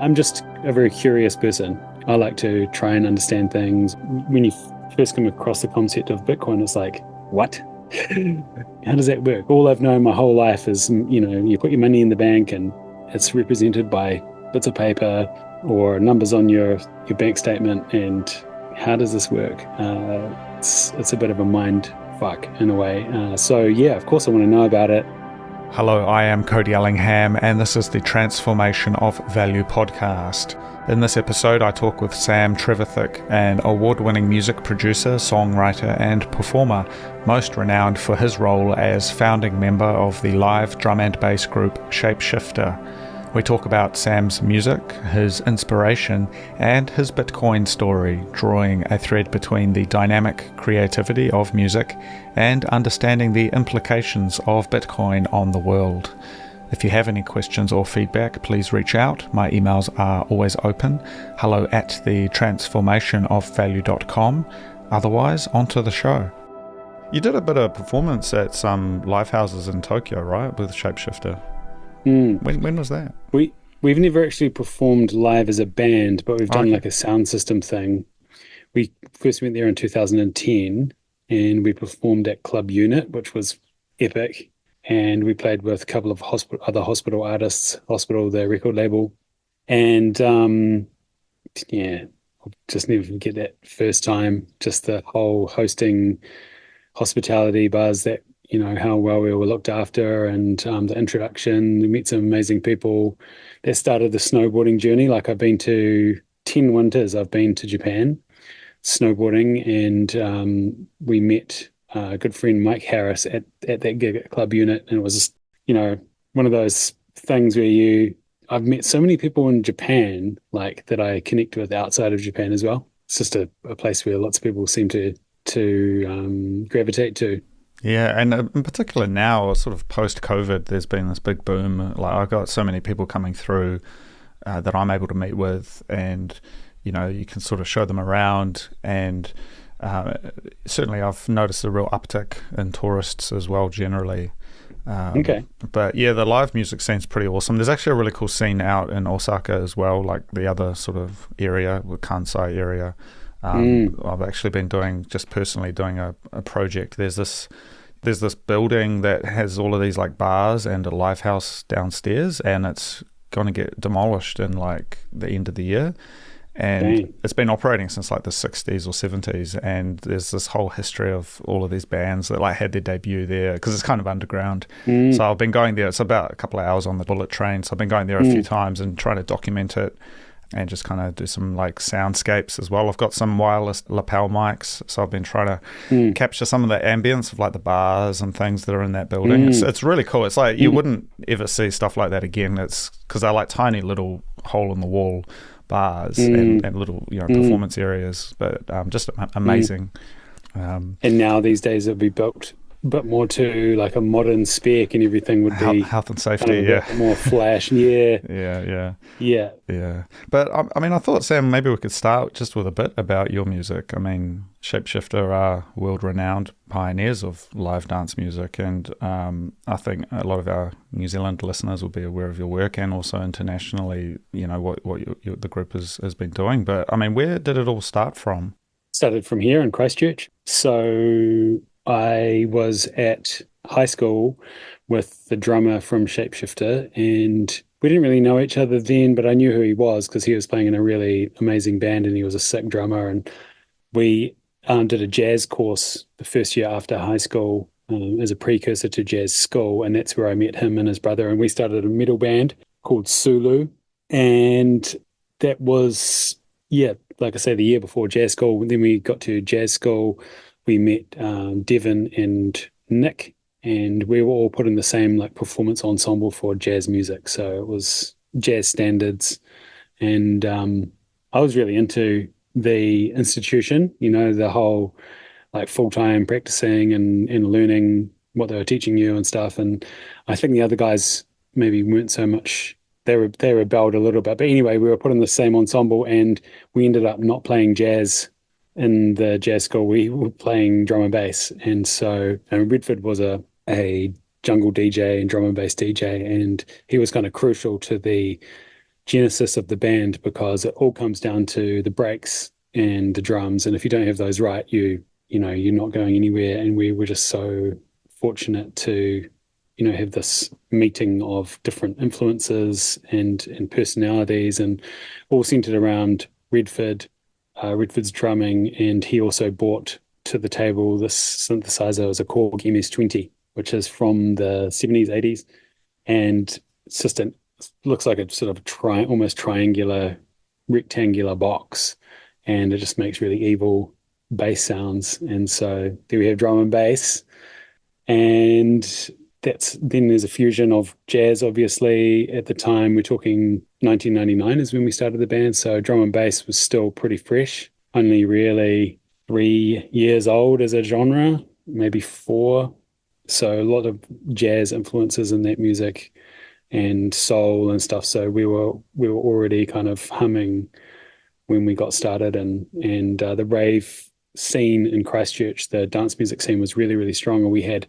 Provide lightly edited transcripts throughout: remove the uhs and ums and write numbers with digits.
I'm just a very curious person. I like to try and understand things. When you first come across the concept of Bitcoin, it's like, what? How does that work? All I've known my whole life is, you put your money in the bank and it's represented by bits of paper or numbers on your bank statement. And how does this work? It's a bit of a mind fuck in a way. So yeah, of course I want to know about it. Hello, I am codyellingham, and this is the Transformation of Value podcast. In this episode, I talk with Sam Trevethick, an award-winning music producer, songwriter, and performer, most renowned for his role as founding member of the live drum and bass group Shapeshifter. We talk about Sam's music, his inspiration, and his Bitcoin story, drawing a thread between the dynamic creativity of music and understanding the implications of Bitcoin on the world. If you have any questions or feedback, please reach out. My emails are always open. hello@thetransformationofvalue.com. Otherwise, onto the show. You did a bit of performance at some live houses in Tokyo, right, with Shapeshifter? When was that? We've never actually performed live as a band, but we've done like a sound system thing. We first went there in 2010 and we performed at Club Unit, which was epic. And we played with a couple of other Hospital artists, Hospital, the record label. And I'll just never forget that first time, just the whole hosting hospitality buzz, that how well we were looked after, and the introduction. We met some amazing people. That started the snowboarding journey. Like, I've been to 10 winters. I've been to Japan snowboarding, and we met a good friend, Mike Harris, at that gig at Club Unit. And it was just, one of those things where I've met so many people in Japan, like, that I connect with outside of Japan as well. It's just a place where lots of people seem to gravitate to. Yeah, and in particular now, sort of post-COVID, there's been this big boom. Like, I've got so many people coming through that I'm able to meet with, and, you can sort of show them around. And certainly I've noticed a real uptick in tourists as well, generally. Okay. But yeah, the live music scene's pretty awesome. There's actually a really cool scene out in Osaka as well, like the other sort of area, the Kansai area. I've actually been personally doing a project. There's this building that has all of these like bars and a live house downstairs, and it's going to get demolished in like the end of the year. And It's been operating since like the 60s or 70s, and there's this whole history of all of these bands that like had their debut there, because it's kind of underground. So I've been going there. It's about a couple of hours on the bullet train, so I've been going there a few times and trying to document it and just kind of do some like soundscapes as well. I've got some wireless lapel mics, so I've been trying to capture some of the ambience of like the bars and things that are in that building. It's really cool. It's like you wouldn't ever see stuff like that again. It's because they're like tiny little hole in the wall bars and little performance areas, but just amazing. And now these days it'll be built a bit more to like a modern spec, and everything would be health and safety, kind of a bit more flash. Yeah. But I mean, I thought, Sam, maybe we could start just with a bit about your music. I mean, Shapeshifter are world-renowned pioneers of live dance music, and I think a lot of our New Zealand listeners will be aware of your work, and also internationally, what the group has been doing. But I mean, where did it all start from? Started from here in Christchurch. So I was at high school with the drummer from Shapeshifter, and we didn't really know each other then, but I knew who he was because he was playing in a really amazing band and he was a sick drummer. And we did a jazz course the first year after high school as a precursor to jazz school, and that's where I met him and his brother, and we started a metal band called Sulu. And that was, like I say, the year before jazz school. Then we got to jazz school. We met Devin and Nick, and we were all put in the same like performance ensemble for jazz music. So it was jazz standards, and I was really into the institution, the whole like full-time practicing and learning what they were teaching you and stuff. And I think the other guys maybe weren't so much. They rebelled a little bit. But anyway, we were put in the same ensemble, and we ended up not playing jazz in the jazz school. We were playing drum and bass. And so Redford was a jungle DJ and drum and bass DJ, and he was kind of crucial to the genesis of the band because it all comes down to the breaks and the drums. And if you don't have those right, you're not going anywhere. And we were just so fortunate to, have this meeting of different influences and personalities, and all centered around Redford's drumming. And he also brought to the table this synthesizer as a Korg MS-20, which is from the 70s, 80s. And it's just looks like a sort of almost triangular, rectangular box. And it just makes really evil bass sounds. And so there we have drum and bass. And then there's a fusion of jazz, obviously. At the time, we're talking 1999 is when we started the band. So drum and bass was still pretty fresh, only really 3 years old as a genre, maybe four. So a lot of jazz influences in that music and soul and stuff. So we were already kind of humming when we got started, and the rave scene in Christchurch, the dance music scene was really, really strong. And we had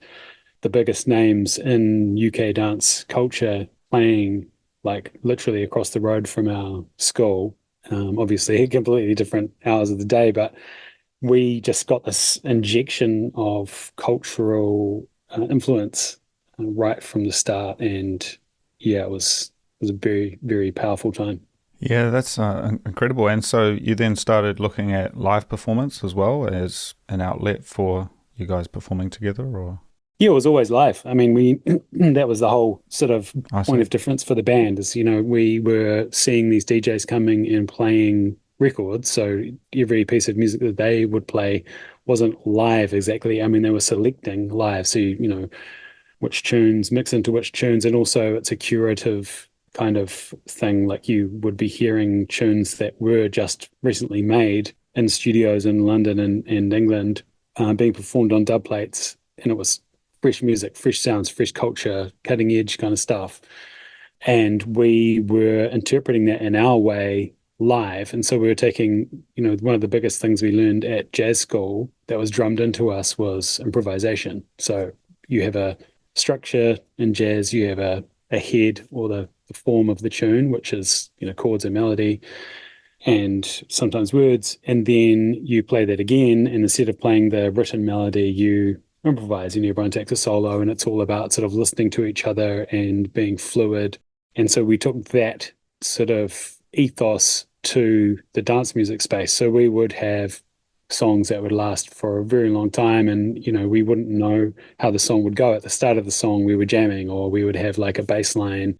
the biggest names in UK dance culture playing like literally across the road from our school. Obviously, completely different hours of the day, but we just got this injection of cultural influence right from the start. And yeah, it was a very, very powerful time. Yeah, that's incredible. And so you then started looking at live performance as well as an outlet for you guys performing together, or? Yeah, it was always live. I mean, we that was the whole sort of I point see. of difference for the band is, we were seeing these DJs coming and playing records. So every piece of music that they would play wasn't live exactly. I mean, they were selecting live. So, which tunes mix into which tunes. And also it's a curative kind of thing. Like you would be hearing tunes that were just recently made in studios in London and England, being performed on dub plates. And it was fresh music, fresh sounds, fresh culture, cutting edge kind of stuff. And we were interpreting that in our way live. And so we were taking, one of the biggest things we learned at jazz school that was drummed into us was improvisation. So you have a structure in jazz, you have a head or the form of the tune, which is, chords and melody and sometimes words. And then you play that again. And instead of playing the written melody, you improvise and everyone takes a solo. And it's all about sort of listening to each other and being fluid. And so we took that sort of ethos to the dance music space. So we would have songs that would last for a very long time, and we wouldn't know how the song would go. At the start of the song we were jamming, or we would have like a bass line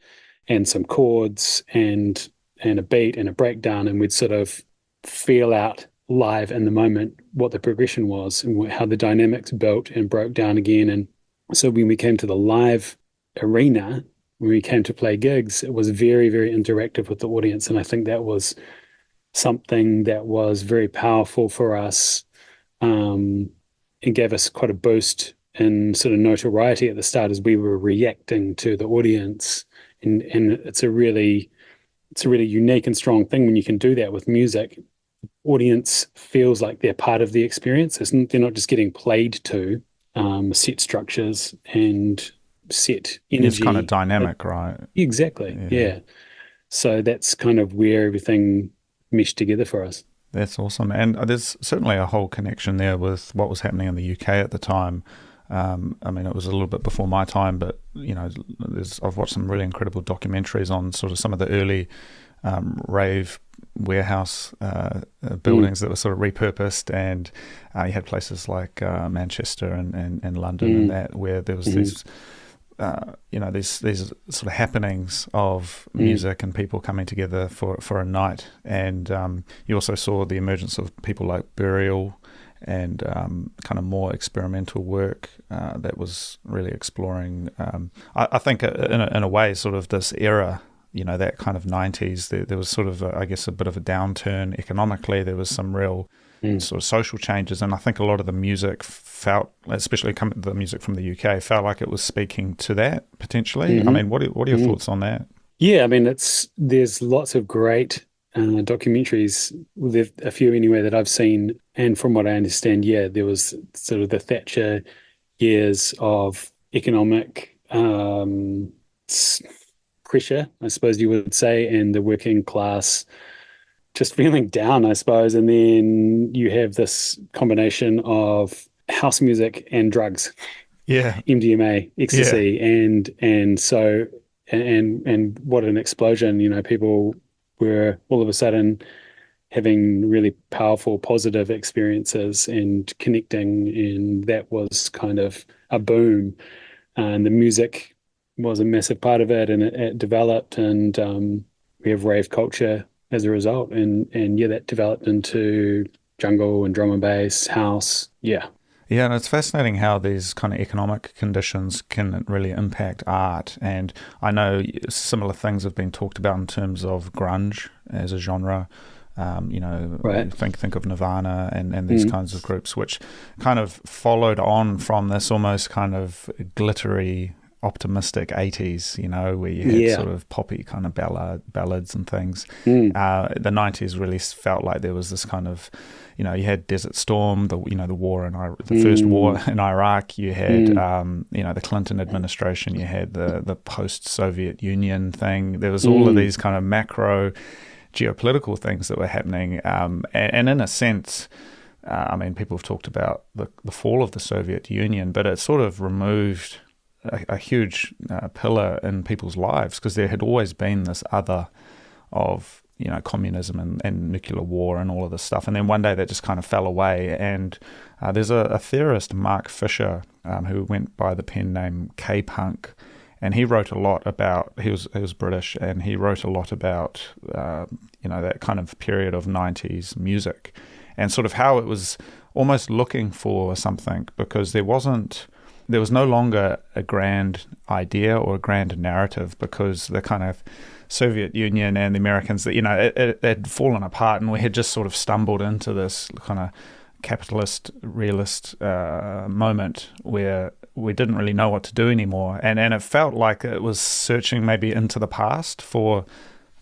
and some chords and a beat and a breakdown, and we'd sort of feel out live in the moment what the progression was and how the dynamics built and broke down again. And so when we came to the live arena, when we came to play gigs, it was very, very interactive with the audience. And I think that was something that was very powerful for us, and gave us quite a boost in sort of notoriety at the start as we were reacting to the audience. And it's a really unique and strong thing when you can do that with music. Audience feels like they're part of the experience. They're not just getting played to set structures and set It's kind of energy. dynamic, right? Exactly. Yeah. Yeah. So that's kind of where everything meshed together for us. That's awesome. And there's certainly a whole connection there with what was happening in the UK at the time. I mean, it was a little bit before my time, but, I've watched some really incredible documentaries on sort of some of the early rave warehouse buildings that were sort of repurposed. And you had places like Manchester and London and that, where there was these sort of happenings of music and people coming together for a night. And you also saw the emergence of people like Burial and kind of more experimental work that was really exploring, I think in a way, sort of this era, that kind of 90s, there was sort of, I guess, a bit of a downturn economically. There was some real sort of social changes, and I think a lot of the music felt, especially the music from the UK, felt like it was speaking to that potentially. I mean, what are your thoughts on that? Yeah, I mean, there's lots of great documentaries. There's a few anyway that I've seen, and from what I understand, yeah, there was sort of the Thatcher years of economic pressure, I suppose you would say, and the working class just feeling down, I suppose. And then you have this combination of house music and drugs, Yeah. MDMA, Yeah. ecstasy, and what an explosion. People were all of a sudden having really powerful, positive experiences and connecting, and that was kind of a boom. And the music was a massive part of it, and it developed, and we have rave culture as a result, and yeah, that developed into jungle and drum and bass, house. Yeah, Yeah, and it's fascinating how these kind of economic conditions can really impact art. And I know similar things have been talked about in terms of grunge as a genre. right. Think of Nirvana and these Mm, kinds of groups, which kind of followed on from this almost kind of glittery, optimistic 80s, where you had yeah. sort of poppy kind of ballads and things. Mm, The 90s really felt like there was this kind of, you had Desert Storm, the war in the first war mm, in Iraq. You had, mm, the Clinton administration. You had the post-Soviet Union thing. There was all of mm, these kind of macro geopolitical things that were happening. And in a sense, I mean, people have talked about the fall of the Soviet Union, but it sort of removed a huge pillar in people's lives, because there had always been this other of communism and nuclear war and all of this stuff, and then one day that just kind of fell away. And there's a theorist, Mark Fisher, who went by the pen name K-Punk, and he wrote a lot about, he was British, and he wrote a lot about that kind of period of 90s music, and sort of how it was almost looking for something, because there was no longer a grand idea or a grand narrative, because the kind of Soviet Union and the Americans, that it had fallen apart, and we had just sort of stumbled into this kind of capitalist realist moment where we didn't really know what to do anymore, and it felt like it was searching maybe into the past for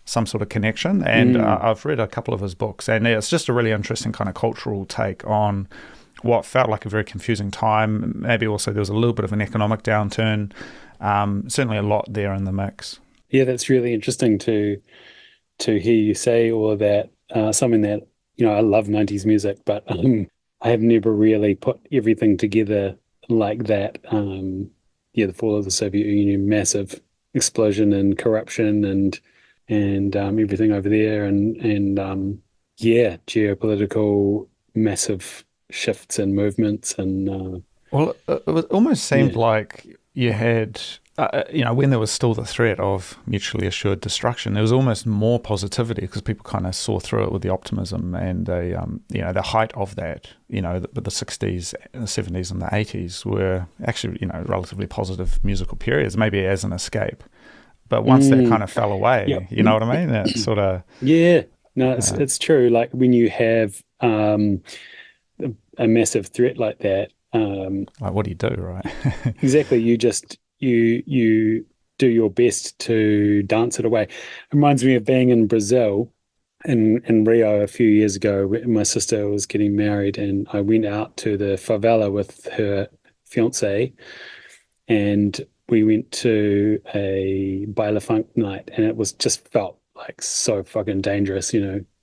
some sort of connection. And mm. I've read a couple of his books, and it's just a really interesting kind of cultural take on what felt like a very confusing time. Maybe also there was a little bit of an economic downturn. Certainly a lot there in the mix. Yeah, that's really interesting to hear you say all of that. Something that, I love 90s music, but I have never really put everything together like that. Yeah, the fall of the Soviet Union, massive explosion and corruption, and everything over there, and yeah, geopolitical massive shifts and movements, and Well, it almost seemed yeah, like you had, when there was still the threat of mutually assured destruction, there was almost more positivity, because people kind of saw through it with the optimism and the height of that. The 60s, the 70s, and the 80s were actually, relatively positive musical periods, maybe as an escape. But once that kind mm, of fell yeah, away, you know what I mean? That sort of, yeah. No, it's uh, it's true. Like when you have a massive threat like that. like, what do you do, right? Exactly. You do your best to dance it away. It reminds me of being in Brazil in Rio a few years ago. My sister was getting married, and I went out to the favela with her fiance, and we went to a baile funk night, and it was just felt like so fucking dangerous,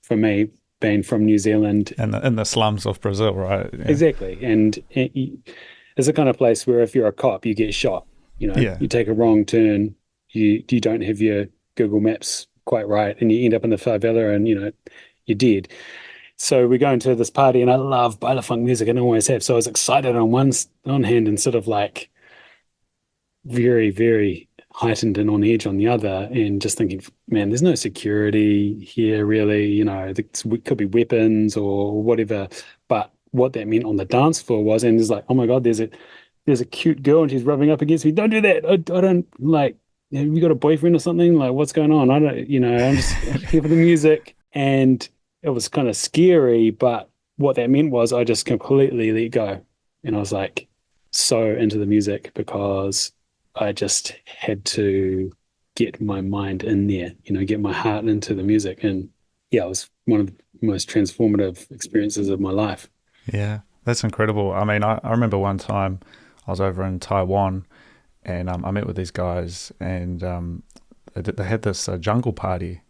for me being from New Zealand. In the slums of Brazil, right? Yeah. Exactly. And it's the kind of place where if you're a cop, you get shot. Yeah. You take a wrong turn, you don't have your Google Maps quite right, and you end up in the favela, and you're dead. So we go into this party, and I love baile funk music and always have. So I was excited on one hand, and sort of like very, very heightened and on edge on the other, and just thinking, man, there's no security here, really. It could be weapons or whatever. But what that meant on the dance floor was, and it's like, oh my God, there's a cute girl and she's rubbing up against me. Don't do that. I don't like. Have you got a boyfriend or something? Like, what's going on? I don't. I'm just here for the music, and it was kind of scary. But what that meant was, I just completely let go, and I was like so into the music because I just had to get my mind in there, get my heart into the music. And yeah, it was one of the most transformative experiences of my life. Yeah, that's incredible. I mean, I remember one time I was over in Taiwan, and I met with these guys, and they had this jungle party,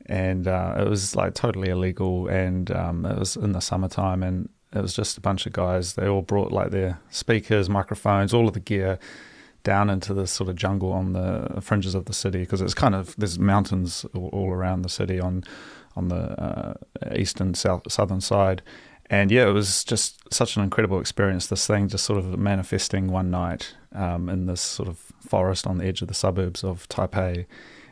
and it was like totally illegal, and it was in the summertime, and it was just a bunch of guys. They all brought like their speakers, microphones, all of the gear down into this sort of jungle on the fringes of the city, because it's kind of, there's mountains all around the city on the eastern southern side. And yeah, it was just such an incredible experience, this thing just sort of manifesting one night in this sort of forest on the edge of the suburbs of Taipei.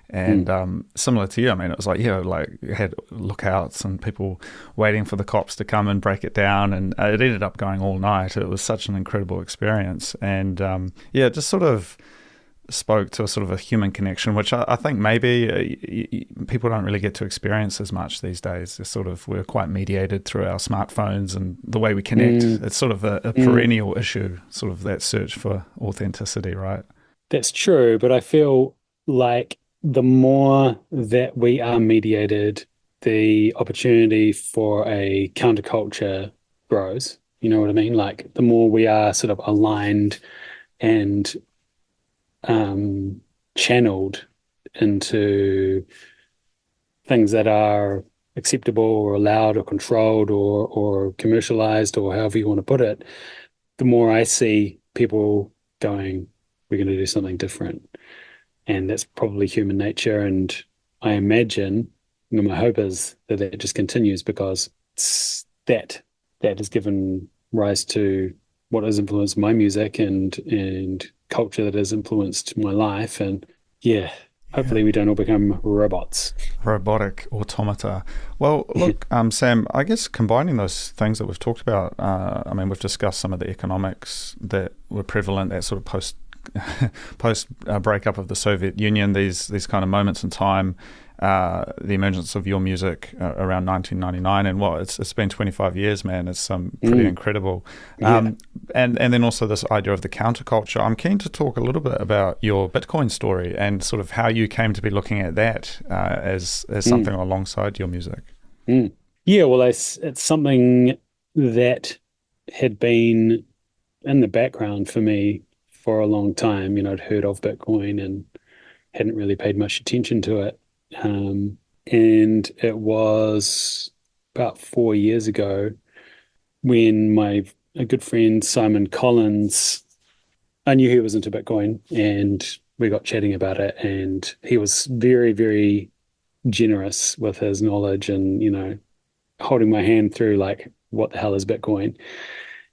And similar to you, I mean, it was like, yeah, like you had lookouts and people waiting for the cops to come and break it down, and it ended up going all night. It was such an incredible experience, and yeah, it just sort of spoke to a sort of a human connection, which I think maybe people don't really get to experience as much these days. It's sort of, we're quite mediated through our smartphones and the way we connect. It's sort of a perennial issue, sort of that search for authenticity, right? That's true, but I feel like the more that we are mediated, the opportunity for a counterculture grows. You know what I mean? Like the more we are sort of aligned and channeled into things that are acceptable or allowed or controlled or commercialized, or however you want to put it, the more I see people going, we're going to do something different. And that's probably human nature. And I imagine, you know, my hope is that it just continues, because it's that has given rise to what has influenced my music and culture that has influenced my life. And yeah, hopefully we don't all become robots. Robotic automata. Well, look, Sam, I guess combining those things that we've talked about, I mean, we've discussed some of the economics that were prevalent at sort of post breakup of the Soviet Union, these kind of moments in time, the emergence of your music around 1999, and it's been 25 years, man. It's pretty incredible. And then also this idea of the counterculture. I'm keen to talk a little bit about your Bitcoin story and sort of how you came to be looking at that as something alongside your music. Yeah, well, it's something that had been in the background for me for a long time. You know, I'd heard of Bitcoin and hadn't really paid much attention to it. And it was about 4 years ago when a good friend, Simon Collins, I knew he was into Bitcoin, and we got chatting about it, and he was very, very generous with his knowledge and, you know, holding my hand through like, what the hell is Bitcoin?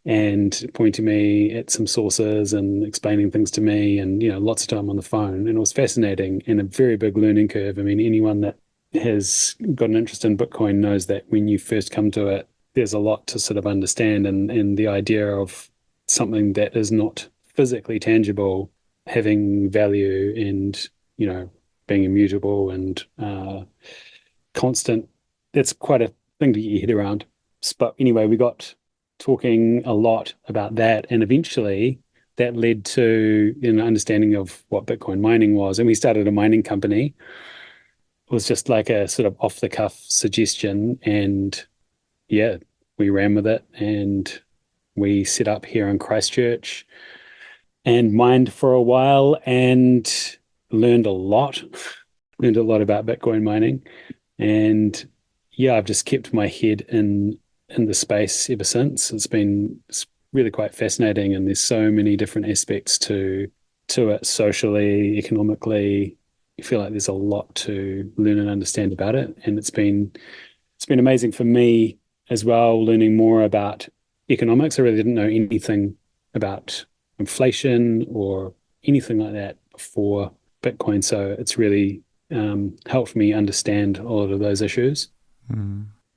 And pointing me at some sources and explaining things to me, and, you know, lots of time on the phone. And it was fascinating and a very big learning curve. I mean, anyone that has got an interest in Bitcoin knows that when you first come to it, there's a lot to sort of understand, and the idea of something that is not physically tangible having value and, you know, being immutable and constant, that's quite a thing to get your head around. But anyway, we got talking a lot about that, and eventually that led to an understanding of what Bitcoin mining was, and we started a mining company. It was just like a sort of off-the-cuff suggestion, and yeah, we ran with it, and we set up here in Christchurch and mined for a while and learned a lot about Bitcoin mining. And yeah, I've just kept my head in the space ever since. It's really quite fascinating, and there's so many different aspects to it, socially, economically. I feel like there's a lot to learn and understand about it, and it's been amazing for me as well, learning more about economics. I really didn't know anything about inflation or anything like that before Bitcoin, so it's really helped me understand a lot of those issues.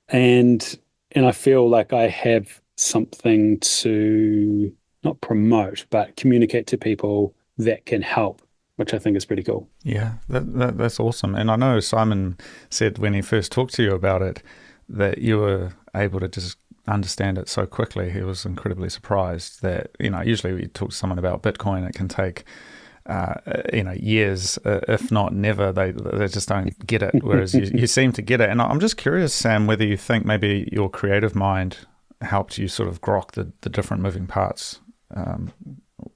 And I feel like I have something to not promote, but communicate to people that can help, which I think is pretty cool. Yeah, that's awesome. And I know Simon said when he first talked to you about it that you were able to just understand it so quickly. He was incredibly surprised that, you know, usually we talk to someone about Bitcoin, it can take years, if not never. They just don't get it, whereas you seem to get it. And I'm just curious, Sam, whether you think maybe your creative mind helped you sort of grok the different moving parts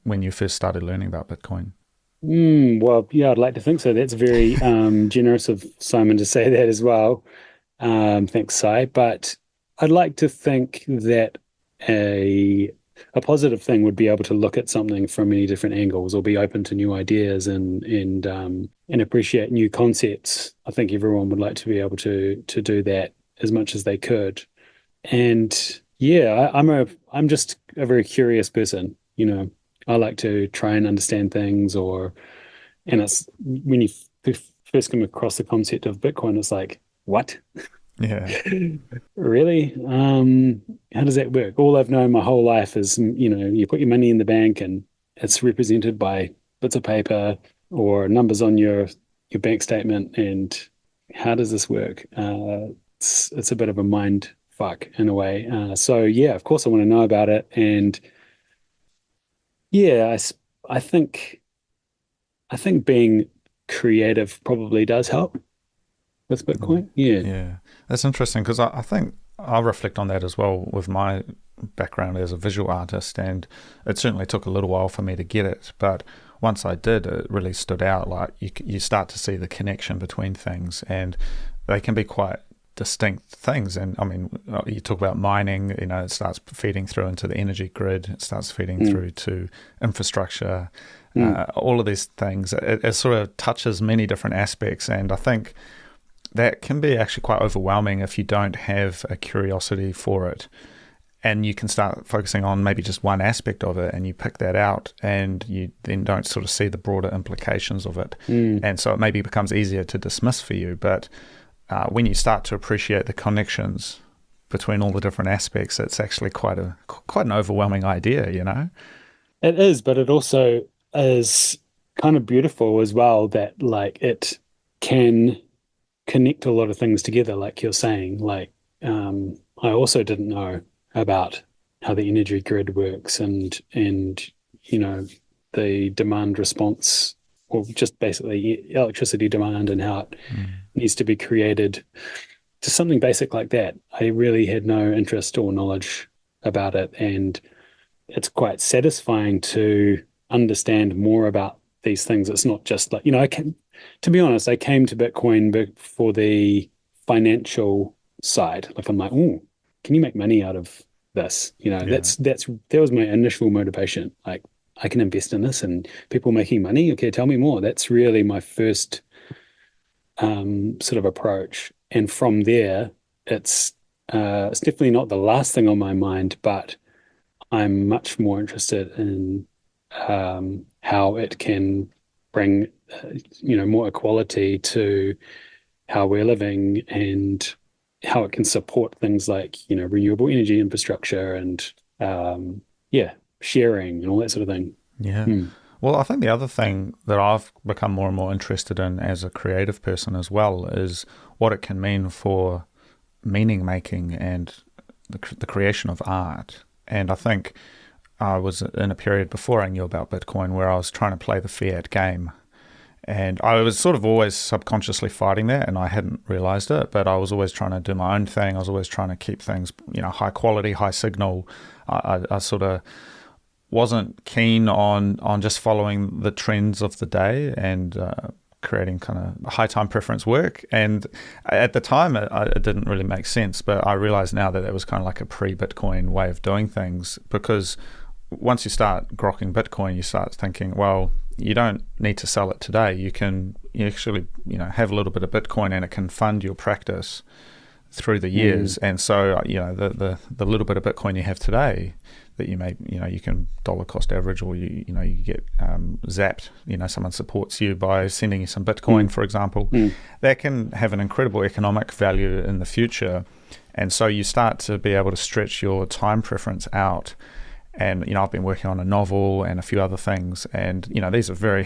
when you first started learning about Bitcoin. Well, yeah, I'd like to think so. That's very generous of Simon to say that as well. Thanks, Si. But I'd like to think that a a positive thing would be able to look at something from many different angles, or be open to new ideas and appreciate new concepts. I think everyone would like to be able to do that as much as they could. And yeah, I'm just a very curious person. I like to try and understand things, and it's when you first come across the concept of Bitcoin, it's like, what? Yeah. Really? How does that work? All I've known my whole life is, you put your money in the bank and it's represented by bits of paper or numbers on your bank statement. And how does this work? It's a bit of a mind fuck in a way. So yeah, of course I want to know about it. And yeah, I think being creative probably does help with Mm. Bitcoin. Yeah. Yeah, that's interesting because I think I reflect on that as well with my background as a visual artist, and it certainly took a little while for me to get it, but once I did, it really stood out. Like you start to see the connection between things, and they can be quite distinct things. And I mean, you talk about mining, it starts feeding through into the energy grid, it starts feeding Mm, through to infrastructure, mm, all of these things. It sort of touches many different aspects, and I think that can be actually quite overwhelming if you don't have a curiosity for it. And you can start focusing on maybe just one aspect of it and you pick that out and you then don't sort of see the broader implications of it. mm. And so it maybe becomes easier to dismiss for you. But when you start to appreciate the connections between all the different aspects, it's actually quite an overwhelming idea. It is, but it also is kind of beautiful as well that like it can connect a lot of things together, like you're saying. Like, I also didn't know about how the energy grid works and you know the demand response, or just basically electricity demand and how it Mm. needs to be created. Just something basic like that. I really had no interest or knowledge about it, and it's quite satisfying to understand more about these things. It's not just like, to be honest, I came to Bitcoin for the financial side. Like I'm like, oh, can you make money out of this? Yeah. That was my initial motivation. Like I can invest in this and people making money. Okay, tell me more. That's really my first sort of approach. And from there, it's definitely not the last thing on my mind, but I'm much more interested in how it can bring, more equality to how we're living and how it can support things like, renewable energy infrastructure and, yeah, sharing and all that sort of thing. Yeah. Hmm. Well, I think the other thing that I've become more and more interested in as a creative person as well is what it can mean for meaning making and the creation of art. And I think I was in a period before I knew about Bitcoin where I was trying to play the fiat game. And I was sort of always subconsciously fighting that, and I hadn't realized it, but I was always trying to do my own thing. I was always trying to keep things, high quality, high signal. I sort of wasn't keen on just following the trends of the day and creating kind of high time preference work. And at the time, it didn't really make sense. But I realize now that it was kind of like a pre-Bitcoin way of doing things, because once you start grokking Bitcoin, you start thinking, well, you don't need to sell it today. You actually, have a little bit of Bitcoin and it can fund your practice through the Mm, years. And so, the little bit of Bitcoin you have today that you can dollar cost average, or you get zapped. Someone supports you by sending you some Bitcoin, mm, for example. mm, That can have an incredible economic value in the future. And so you start to be able to stretch your time preference out. And I've been working on a novel and a few other things, and these are very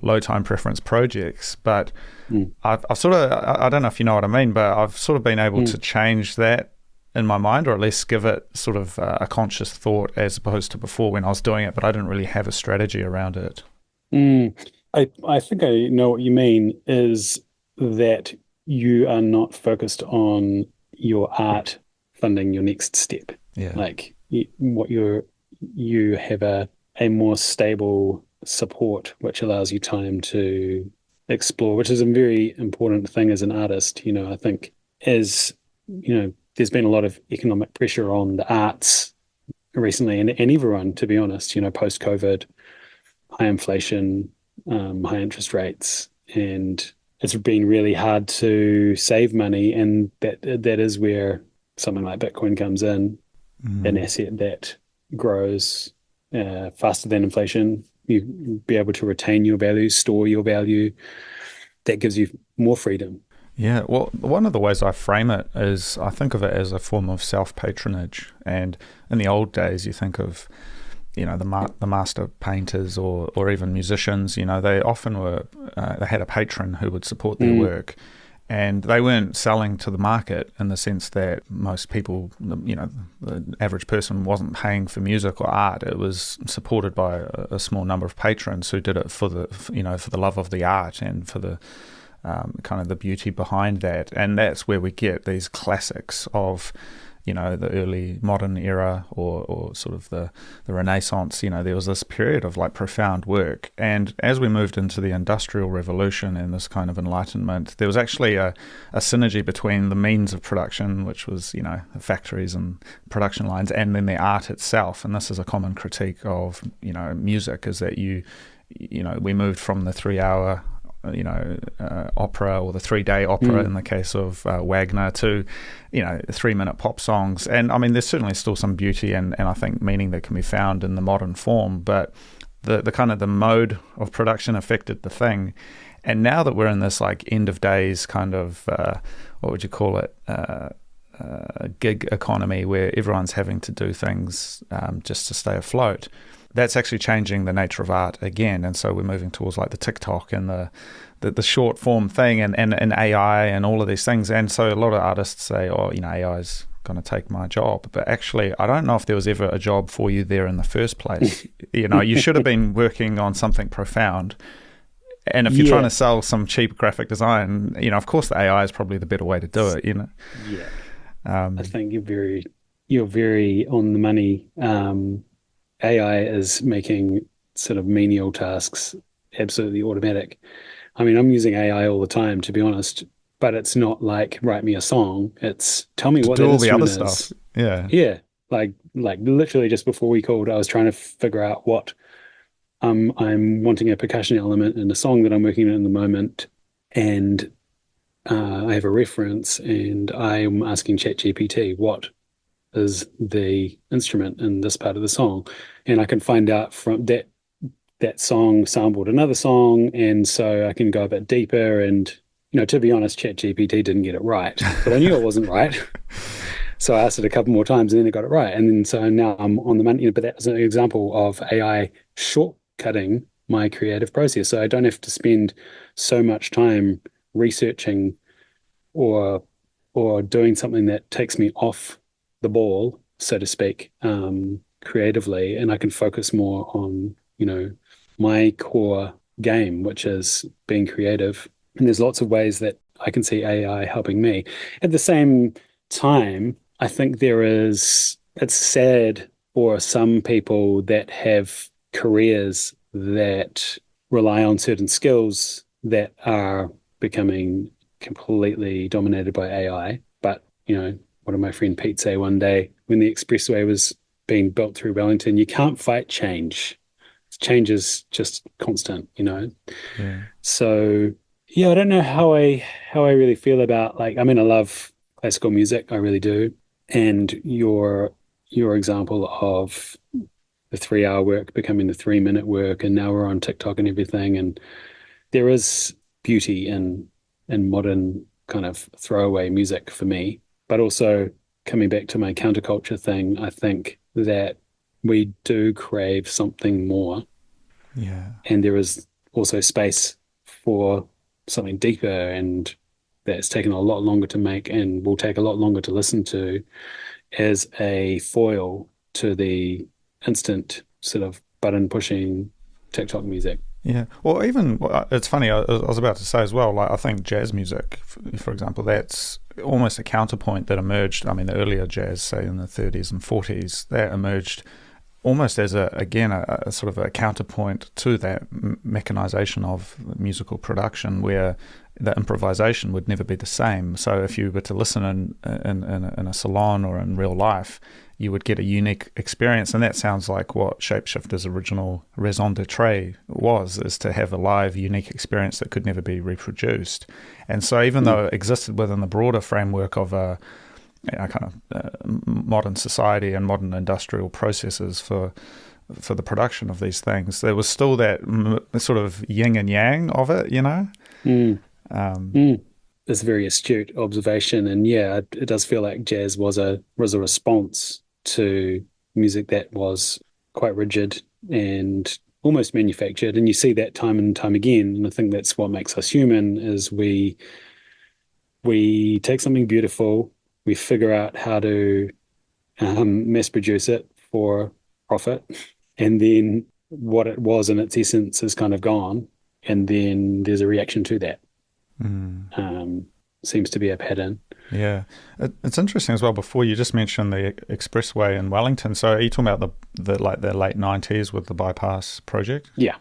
low time preference projects. But mm, I've sort of, I don't know if you know what I mean, but I've sort of been able mm, to change that in my mind, or at least give it sort of a conscious thought, as opposed to before when I was doing it, but I didn't really have a strategy around it. mm. I think I know what you mean is that you are not focused on your art funding your next step. Yeah. Like you have a more stable support, which allows you time to explore, which is a very important thing as an artist. I think as, there's been a lot of economic pressure on the arts recently, and everyone, to be honest, post-COVID, high inflation, high interest rates, and it's been really hard to save money, and that is where something like Bitcoin comes in, an asset that grows faster than inflation. You be able to retain your value, store your value. That gives you more freedom. Yeah, well, one of the ways I frame it is I think of it as a form of self-patronage. And in the old days, you think of, the master painters or even musicians, they often were, they had a patron who would support their work. And they weren't selling to the market in the sense that most people, the average person wasn't paying for music or art. It was supported by a small number of patrons who did it for the love of the art and for the kind of the beauty behind that. And that's where we get these classics of, the early modern era or sort of the Renaissance. There was this period of like profound work. And as we moved into the Industrial Revolution and this kind of enlightenment, there was actually a synergy between the means of production, which was, the factories and production lines, and then the art itself. And this is a common critique of, music, is that we moved from the 3-hour opera, or the 3-day opera in the case of Wagner, to 3-minute pop songs. And I mean, there's certainly still some beauty and I think meaning that can be found in the modern form, but the kind of the mode of production affected the thing. And now that we're in this like end of days kind of what would you call it, gig economy, where everyone's having to do things just to stay afloat, that's actually changing the nature of art again. And so we're moving towards like the TikTok and the short form thing and AI and all of these things. And so a lot of artists say, AI is going to take my job. But actually, I don't know if there was ever a job for you there in the first place. You should have been working on something profound. And if you're trying to sell some cheap graphic design, of course the AI is probably the better way to do it, Yeah. I think you're very on the money. AI is making sort of menial tasks absolutely automatic. I mean, I'm using AI all the time, to be honest, but it's not like write me a song. It's tell me what that instrument is. Do all the other stuff. Yeah. Yeah. Like literally just before we called, I was trying to figure out what I'm wanting a percussion element in a song that I'm working on at the moment. And I have a reference and I'm asking ChatGPT, what is the instrument in this part of the song? And I can find out from that song sampled another song, and so I can go a bit deeper. And to be honest, ChatGPT didn't get it right, but I knew it wasn't right. So I asked it a couple more times and then it got it right. And then so now I'm on the money, but that's an example of AI shortcutting my creative process. So I don't have to spend so much time researching or doing something that takes me off the ball, so to speak, creatively, and I can focus more on, my core game, which is being creative. And there's lots of ways that I can see AI helping me. At the same time, I think it's sad for some people that have careers that rely on certain skills that are becoming completely dominated by AI. But, what did my friend Pete say one day when the expressway was being built through Wellington? You can't fight change. Change is just constant, Yeah. So, I don't know how I really feel about I love classical music. I really do. And your example of the 3-hour work becoming the 3-minute work, and now we're on TikTok and everything. And there is beauty in modern kind of throwaway music for me. But also coming back to my counterculture thing, I think that we do crave something more. Yeah. And there is also space for something deeper, and that's taken a lot longer to make and will take a lot longer to listen to, as a foil to the instant sort of button pushing TikTok music. Yeah. Well, even it's funny, I was about to say as well, I think jazz music, for example, that's almost a counterpoint that emerged. I mean, the earlier jazz, say in the 30s and 40s, that emerged almost as a sort of a counterpoint to that mechanization of musical production, where the improvisation would never be the same. So if you were to listen in a salon or in real life, you would get a unique experience. And that sounds like what Shapeshifter's original raison d'etre was, is to have a live, unique experience that could never be reproduced. And so even though it existed within the broader framework of a kind of modern society and modern industrial processes for the production of these things, there was still that sort of yin and yang of it, you know? It's a very astute observation, and yeah, it does feel like jazz was a response to music that was quite rigid and almost manufactured, and you see that time and time again. And I think that's what makes us human: is we take something beautiful, we figure out how to mass produce it for profit, and then what it was in its essence is kind of gone, and then there's a reaction to that. Seems to be a pattern. Yeah, it's interesting as well. Before, you just mentioned the expressway in Wellington. So are you talking about the late 90s with the bypass project? Yeah,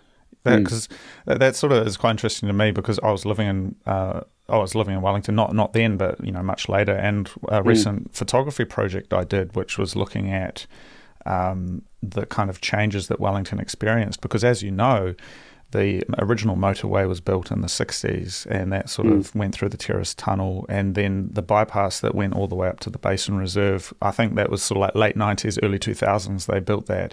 because that sort of is quite interesting to me, because I was living in Wellington, not then, but much later. And a recent photography project I did, which was looking at the kind of changes that Wellington experienced, because as you know, the original motorway was built in the 60s, and that sort of went through the Terrace Tunnel, and then the bypass that went all the way up to the Basin Reserve, I think that was sort of like late 90s, early 2000s they built that.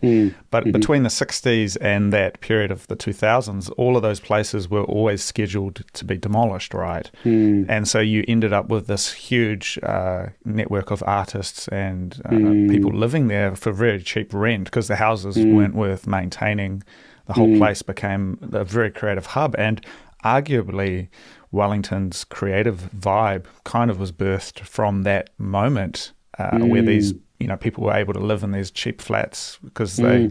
But between the 60s and that period of the 2000s, all of those places were always scheduled to be demolished, right? And so you ended up with this huge network of artists and people living there for very cheap rent, because the houses weren't worth maintaining. The whole place became a very creative hub, and arguably Wellington's creative vibe kind of was birthed from that moment where these people were able to live in these cheap flats, because they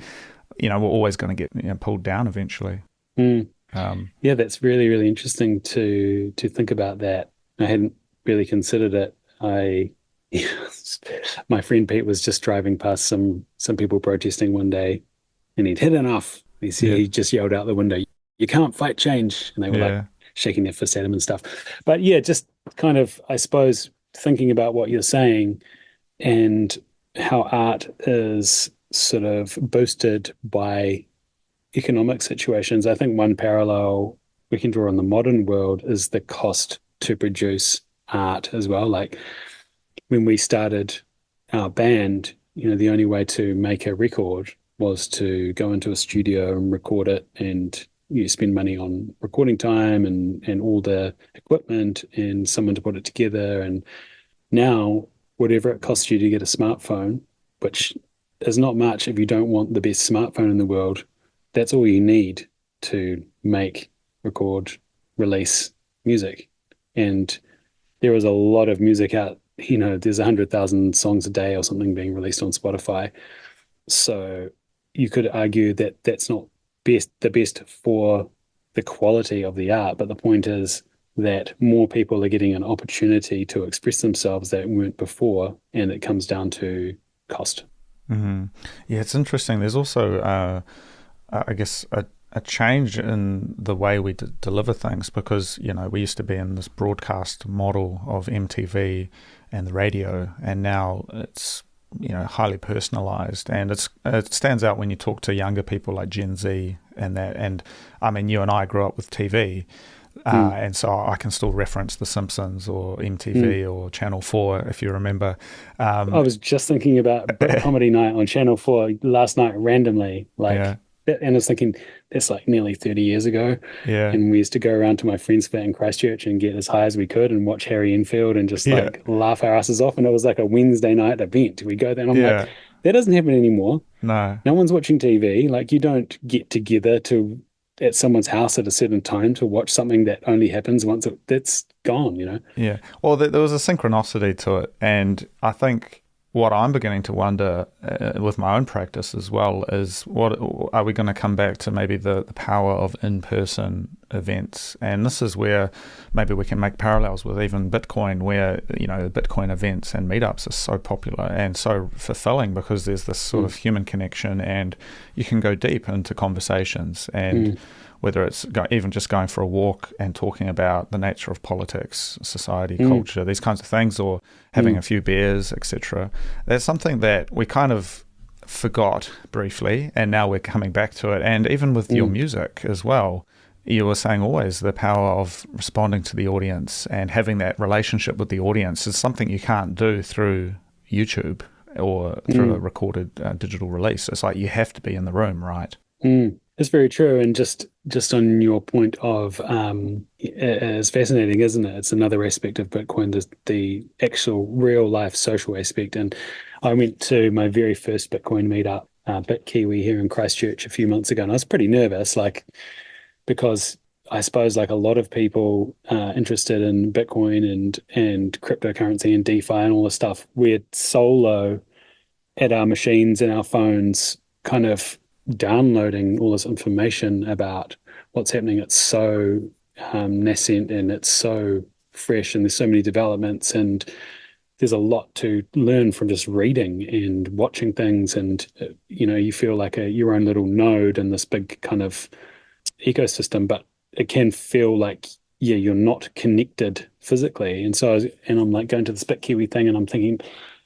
were always going to get pulled down eventually. Yeah, that's really, really interesting to think about that. I hadn't really considered it. My friend Pete was just driving past some people protesting one day, and he'd had enough. He just yelled out the window, "You can't fight change," and they were like shaking their fist at him and stuff. But yeah, just kind of, I suppose, thinking about what you're saying and how art is sort of boosted by economic situations. I think one parallel we can draw in the modern world is the cost to produce art as well. Like when we started our band, the only way to make a record was to go into a studio and record it, and you spend money on recording time and all the equipment and someone to put it together. And now, whatever it costs you to get a smartphone, which is not much if you don't want the best smartphone in the world, that's all you need to make, record, release music. And there is a lot of music out. There's 100,000 songs a day or something being released on Spotify. So you could argue that that's not the best for the quality of the art, but the point is that more people are getting an opportunity to express themselves that weren't before, and it comes down to cost. Yeah, it's interesting. There's also, I guess, a change in the way we deliver things, because we used to be in this broadcast model of MTV and the radio, and now it's highly personalized, and it stands out when you talk to younger people like Gen Z and that. And I mean, you and I grew up with TV, and so I can still reference The Simpsons or MTV or Channel 4, if you remember. I was just thinking about Comedy Night on Channel 4 last night randomly, and I was thinking, that's like nearly 30 years ago. Yeah. And we used to go around to my friend's flat in Christchurch and get as high as we could and watch Harry Enfield and just laugh our asses off. And it was like a Wednesday night event. We go there and I'm like, that doesn't happen anymore. No one's watching TV. Like, you don't get together at someone's house at a certain time to watch something that only happens that's gone, Yeah. Well, there was a synchronicity to it. And I think what I'm beginning to wonder with my own practice as well is, what are we going to come back to, maybe the power of in-person events? And this is where maybe we can make parallels with even Bitcoin, where, Bitcoin events and meetups are so popular and so fulfilling because there's this sort of human connection, and you can go deep into conversations, and whether it's even just going for a walk and talking about the nature of politics, society, culture, these kinds of things, or having a few beers, etc. That's something that we kind of forgot briefly, and now we're coming back to it. And even with your music as well, you were saying always the power of responding to the audience and having that relationship with the audience is something you can't do through YouTube or through a recorded digital release. It's like you have to be in the room, right? It's very true. And just on your point of it's fascinating, isn't it? It's another aspect of Bitcoin, the actual real life social aspect. And I went to my very first Bitcoin meetup, BitKiwi, here in Christchurch a few months ago, and I was pretty nervous, because I suppose like a lot of people interested in Bitcoin and cryptocurrency and DeFi and all this stuff, we're solo at our machines and our phones, kind of downloading all this information about what's happening. It's so nascent and it's so fresh, and there's so many developments, and there's a lot to learn from just reading and watching things, and you feel like your own little node in this big kind of ecosystem, but it can feel like you're not connected physically. And so I'm like going to this BitKiwi thing, and I'm thinking,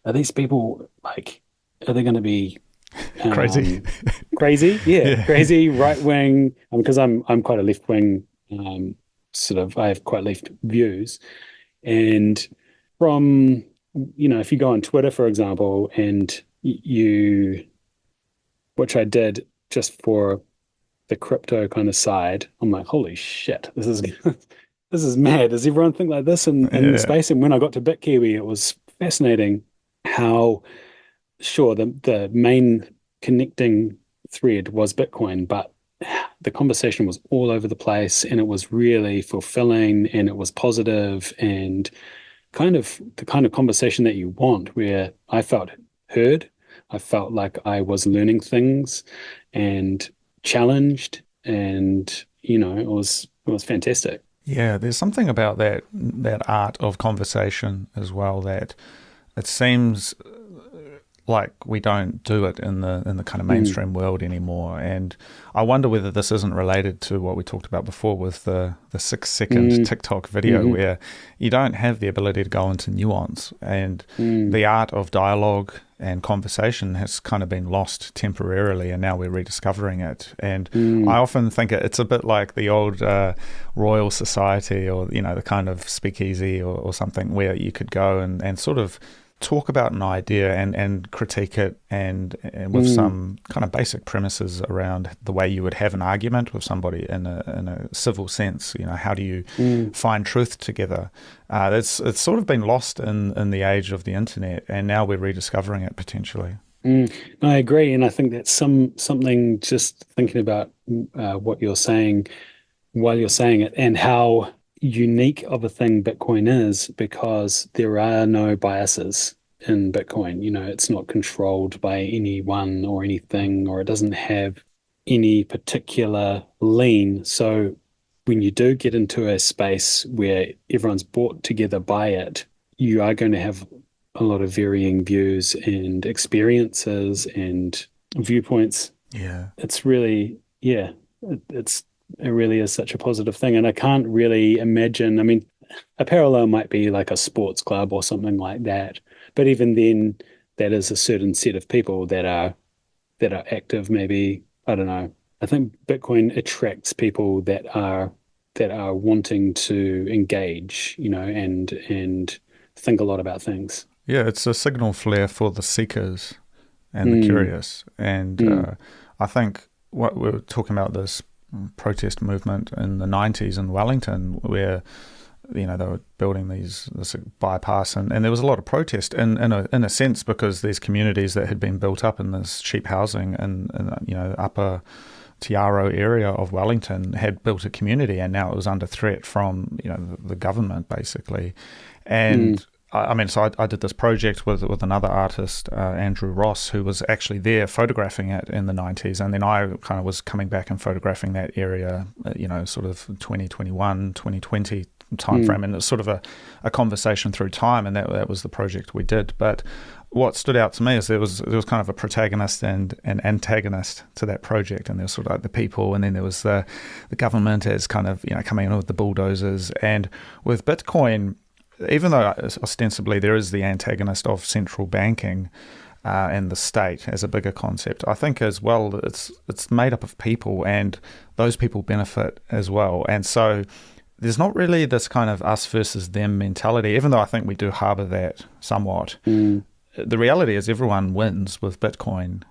are these people are they going to be Crazy. Crazy, Yeah. crazy right wing? Because I'm quite a left wing, I have quite left views, and from if you go on Twitter, for example, and which I did just for the crypto kind of side, I'm like, holy shit, this is this is mad. Does everyone think like this in space? And when I got to BitKiwi, it was fascinating how, sure, the main connecting thread was Bitcoin, but the conversation was all over the place, and it was really fulfilling, and it was positive, and kind of the kind of conversation that you want, where I felt heard. I felt like I was learning things and challenged, and it was fantastic. Yeah, there's something about that art of conversation as well, that it seems like we don't do it in the kind of mainstream world anymore. And I wonder whether this isn't related to what we talked about before with the 6-second TikTok video, where you don't have the ability to go into nuance, and the art of dialogue and conversation has kind of been lost temporarily, and now we're rediscovering it. And I often think it's a bit like the old Royal Society, or the kind of speakeasy or something, where you could go and sort of talk about an idea and critique it, and with some kind of basic premises around the way you would have an argument with somebody in a civil sense. How do you find truth together? It's sort of been lost in the age of the internet, and now we're rediscovering it potentially. I agree, and I think that's something, just thinking about what you're saying while you're saying it, and how unique of a thing Bitcoin is, because there are no biases in Bitcoin. It's not controlled by anyone or anything, or it doesn't have any particular lean. So when you do get into a space where everyone's brought together by it, you are going to have a lot of varying views and experiences and viewpoints. Yeah. It's really, it really is such a positive thing. And I can't really imagine, a parallel might be like a sports club or something like that. But even then, that is a certain set of people that are active, maybe. I don't know. I think Bitcoin attracts people that are wanting to engage, and think a lot about things. Yeah, it's a signal flare for the seekers and the curious. And I think what we were talking about, this protest movement in the 90s in Wellington, where they were building this bypass, and there was a lot of protest in a sense, because these communities that had been built up in this cheap housing in upper Tiaro area of Wellington had built a community, and now it was under threat from the government basically. And I did this project with another artist, Andrew Ross, who was actually there photographing it in the 90s, and then I kind of was coming back and photographing that area, sort of 2021, 2020 time frame, and it's sort of a conversation through time, and that was the project we did. But what stood out to me is there was kind of a protagonist and an antagonist to that project, and there was sort of like the people, and then there was the government as kind of coming in with the bulldozers. And with Bitcoin, even though ostensibly there is the antagonist of central banking and the state as a bigger concept, I think as well it's made up of people, and those people benefit as well. And so there's not really this kind of us versus them mentality, even though I think we do harbour that somewhat. The reality is everyone wins with Bitcoin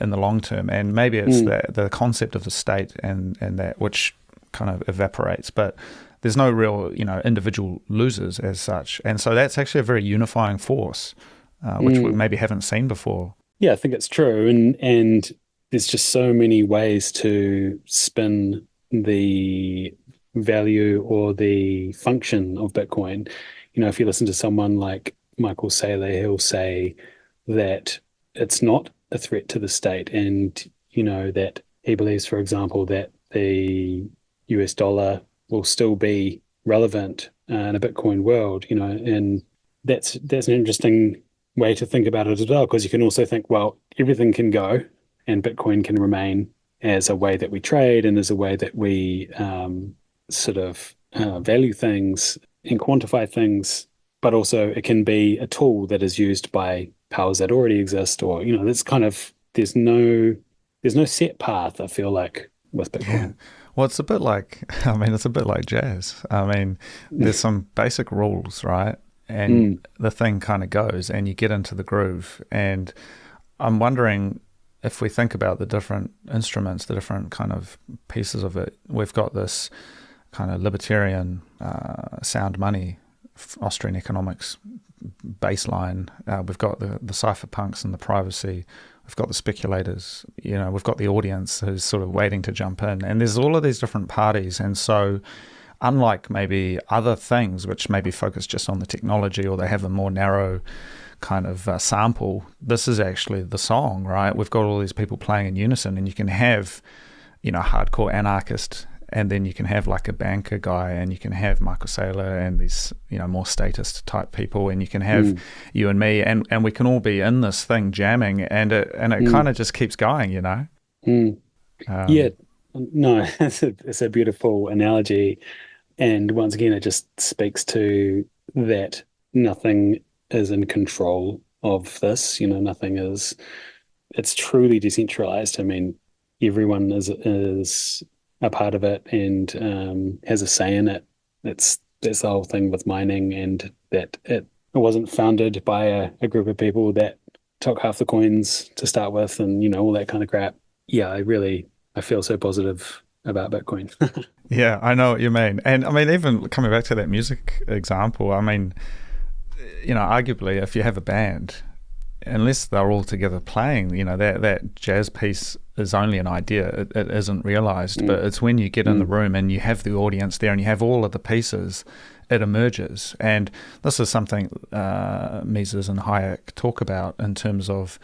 in the long term, and maybe it's the concept of the state and that which kind of evaporates, but there's no real individual losers as such. And so that's actually a very unifying force, which we maybe haven't seen before. Yeah, I think it's true, and there's just so many ways to spin the value or the function of Bitcoin. If you listen to someone like Michael Saylor, he'll say that it's not a threat to the state, and that he believes, for example, that the US dollar will still be relevant in a Bitcoin world, and that's an interesting way to think about it as well, because you can also think, well, everything can go and Bitcoin can remain as a way that we trade and as a way that we value things and quantify things, but also it can be a tool that is used by powers that already exist, or that's kind of there's no set path, I feel like, with Bitcoin. Yeah. Well, it's a bit like jazz. There's some basic rules, right? And the thing kind of goes, and you get into the groove. And I'm wondering if we think about the different instruments, the different kind of pieces of it. We've got this kind of libertarian sound money, Austrian economics baseline. We've got the cypherpunks and the privacy. We've got the speculators. We've got the audience who's sort of waiting to jump in. And there's all of these different parties. And so unlike maybe other things which maybe focus just on the technology, or they have a more narrow kind of sample, this is actually the song, right? We've got all these people playing in unison, and you can have, hardcore anarchist, and then you can have like a banker guy, and you can have Michael Saylor and these, more statist type people, and you can have you and me, and we can all be in this thing jamming, and it kind of just keeps going, Yeah, no, it's a beautiful analogy. And once again, it just speaks to that nothing is in control of this. Nothing is. It's truly decentralized. Everyone is a part of it and has a say in it. That's the whole thing with mining, and that it wasn't founded by a group of people that took half the coins to start with, and all that kind of crap. Yeah, I feel so positive about Bitcoin. Yeah, I know what you mean. And even coming back to that music example, arguably if you have a band, unless they're all together playing, that jazz piece is only an idea. It isn't realized, but it's when you get in the room and you have the audience there and you have all of the pieces, it emerges. And this is something Mises and Hayek talk about in terms of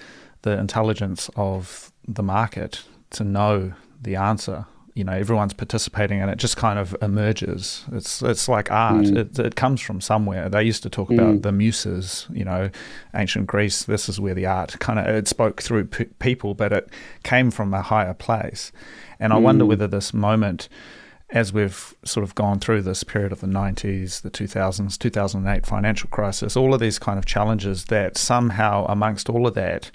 the intelligence of the market to know the answer. Everyone's participating, and it just kind of emerges. It's like art. It comes from somewhere. They used to talk about the muses, ancient Greece. This is where the art it spoke through people, but it came from a higher place. And I wonder whether this moment, as we've sort of gone through this period of the 90s, the 2000s, 2008 financial crisis, all of these kind of challenges, that somehow amongst all of that,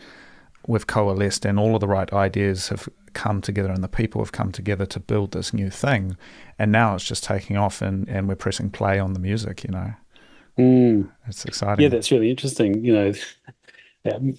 we've coalesced and all of the right ideas have come together and the people have come together to build this new thing. And now it's just taking off, and we're pressing play on the music, It's exciting. Yeah, that's really interesting.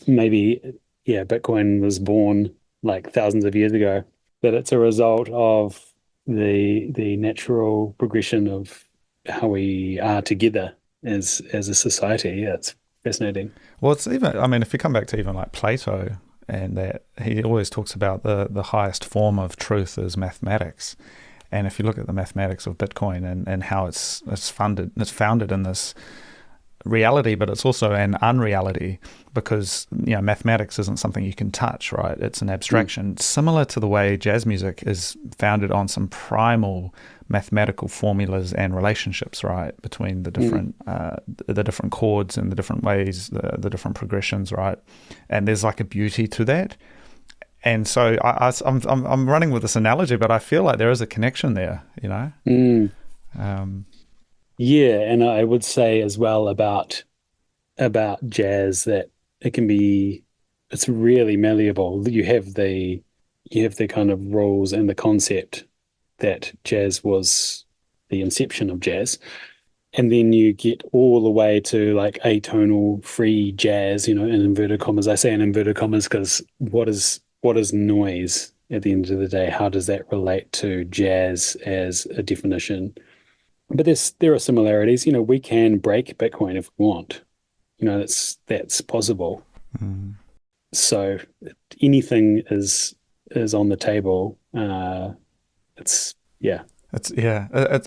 Maybe, Bitcoin was born like thousands of years ago, but it's a result of the natural progression of how we are together as a society. Yeah, it's fascinating. Well, it's even, if you come back to even like Plato, and that he always talks about the highest form of truth is mathematics. And if you look at the mathematics of Bitcoin and how it's founded in this reality, but it's also an unreality because mathematics isn't something you can touch, right? It's an abstraction, similar to the way jazz music is founded on some primal mathematical formulas and relationships, right, between the different chords and the different ways, the different progressions, right? And there's like a beauty to that. And so I'm running with this analogy, but I feel like there is a connection there, Mm. Um, Yeah, and I would say as well about jazz that it's really malleable. You have the kind of rules and the concept that jazz was the inception of jazz. And then you get all the way to like atonal free jazz, in inverted commas. I say in inverted commas because what is noise at the end of the day? How does that relate to jazz as a definition? But there are similarities. We can break Bitcoin if we want. That's possible. mm. So anything is on the table. It's yeah.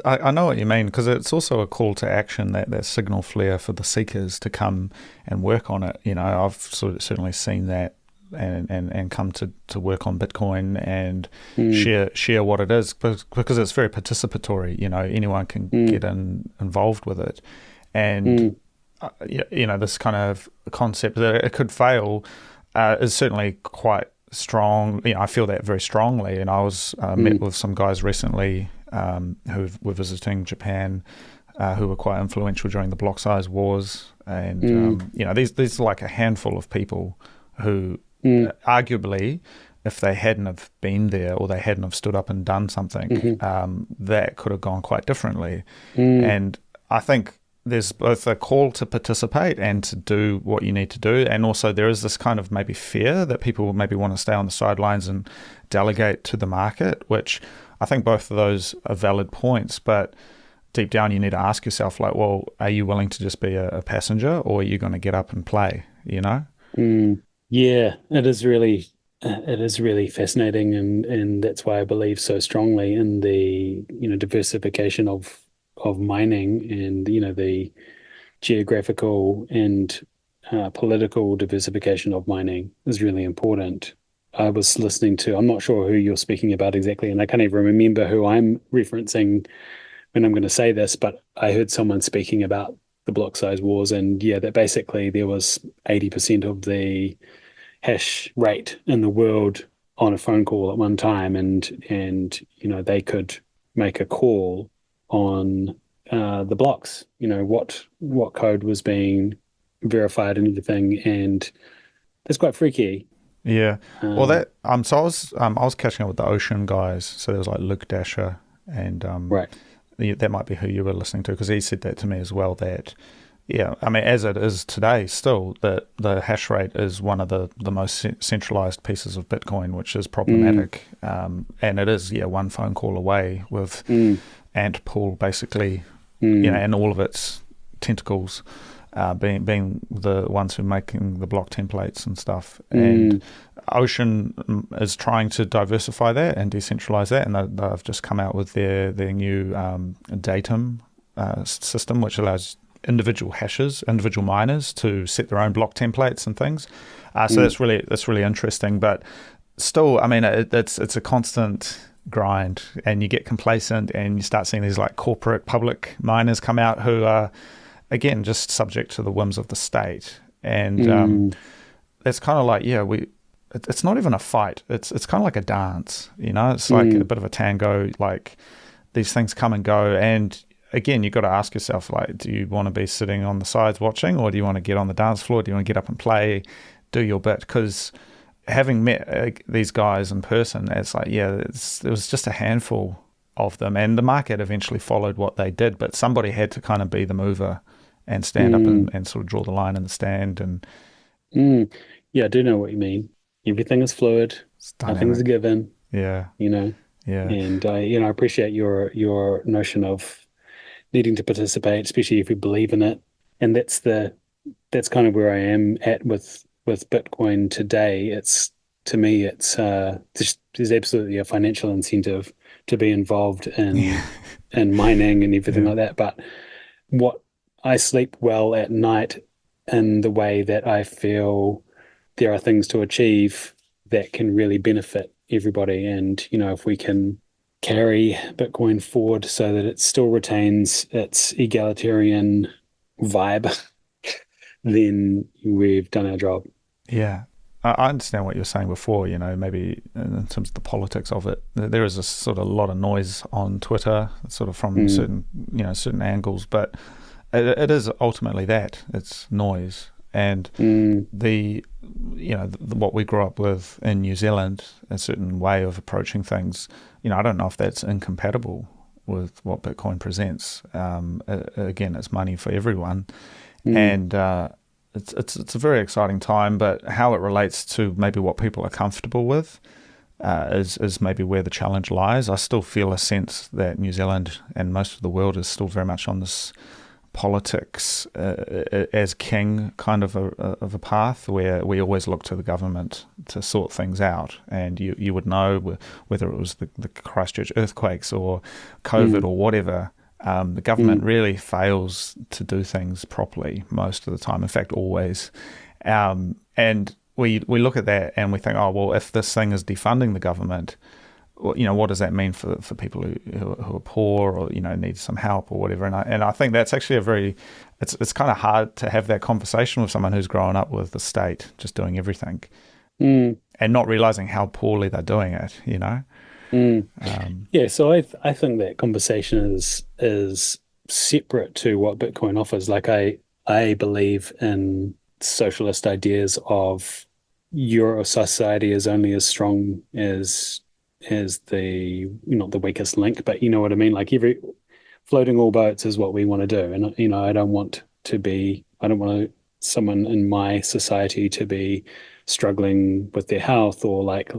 I know what you mean because it's also a call to action, that signal flare for the seekers to come and work on it. I've certainly seen that and come to work on Bitcoin and share what it is because it's very participatory. Anyone can get involved with it, and this kind of concept that it could fail is certainly quite strong. I feel that very strongly, and I was met with some guys recently who were visiting Japan, who were quite influential during the block size wars, and these are like a handful of people who arguably, if they hadn't have been there or they hadn't have stood up and done something, that could have gone quite differently. And I think there's both a call to participate and to do what you need to do, and also there is this kind of maybe fear that people maybe want to stay on the sidelines and delegate to the market, which I think both of those are valid points, but deep down you need to ask yourself, like, well, are you willing to just be a passenger, or are you going to get up and play, Yeah, it is really fascinating, and that's why I believe so strongly in the diversification of mining, and the geographical and political diversification of mining is really important. I was listening to, I'm not sure who you're speaking about exactly, and I can't even remember who I'm referencing when I'm going to say this, but I heard someone speaking about the block size wars, and yeah, that basically there was 80% of the hash rate in the world on a phone call at one time, and they could make a call on the blocks, what code was being verified and everything, and that's quite freaky. Yeah. Well, Um, I was catching up with the Ocean guys. So there was like Luke Dasher, and right. that might be who you were listening to because he said that to me as well. That I mean, as it is today, still that the hash rate is one of the most centralized pieces of Bitcoin, which is problematic. And it is one phone call away with Ant Pool basically, and all of its tentacles. Being the ones who are making the block templates and stuff. And Ocean is trying to diversify that and decentralize that, and they've just come out with their new datum system, which allows individual miners to set their own block templates and things. So that's really interesting. But still, I mean, it's a constant grind, and you get complacent, and you start seeing these like corporate public miners come out who are, again, just subject to the whims of the state. And it's kind of like, it's not even a fight. It's kind of like a dance, It's like a bit of a tango. Like these things come and go. And again, you've got to ask yourself, like, do you want to be sitting on the sides watching, or do you want to get on the dance floor? Do you want to get up and play, do your bit? Because having met these guys in person, it's like, it was just a handful of them. And the market eventually followed what they did, but somebody had to kind of be the mover and stand up and sort of draw the line in the stand. And Yeah, I do know what you mean. Everything is fluid. it's Nothing's a dynamic. given, Yeah, you know. yeah, And I appreciate your notion of needing to participate, especially if you believe in it. And that's kind of where I am at with Bitcoin today. To me, there's absolutely a financial incentive to be involved yeah, in mining and everything yeah, like that. But what I sleep well at night in the way that I feel there are things to achieve that can really benefit everybody. And, if we can carry Bitcoin forward so that it still retains its egalitarian vibe, then we've done our job. Yeah. I understand what you were saying before, maybe in terms of the politics of it. There is a sort of lot of noise on Twitter, sort of from Mm, certain angles, but it is ultimately that. It's noise. And mm, what we grew up with in New Zealand, a certain way of approaching things, I don't know if that's incompatible with what Bitcoin presents. Again, it's money for everyone. mm, And it's a very exciting time, but how it relates to maybe what people are comfortable with is maybe where the challenge lies. I still feel a sense that New Zealand and most of the world is still very much on this politics as king kind of a path where we always look to the government to sort things out. And you would know whether it was the Christchurch earthquakes or COVID mm, or whatever. The government mm, really fails to do things properly most of the time. In fact, always. And we look at that and we think, oh well, if this thing is defunding the government, what does that mean for people who are poor or need some help or whatever? And I think that's actually it's kind of hard to have that conversation with someone who's grown up with the state just doing everything mm, and not realizing how poorly they're doing it. mm. Um, Yeah, so I think that conversation is separate to what Bitcoin offers. Like I believe in socialist ideas of your society is only as strong as the not the weakest link, but you know what I mean? Like every floating all boats is what we want to do. And I don't want someone in my society to be struggling with their health or like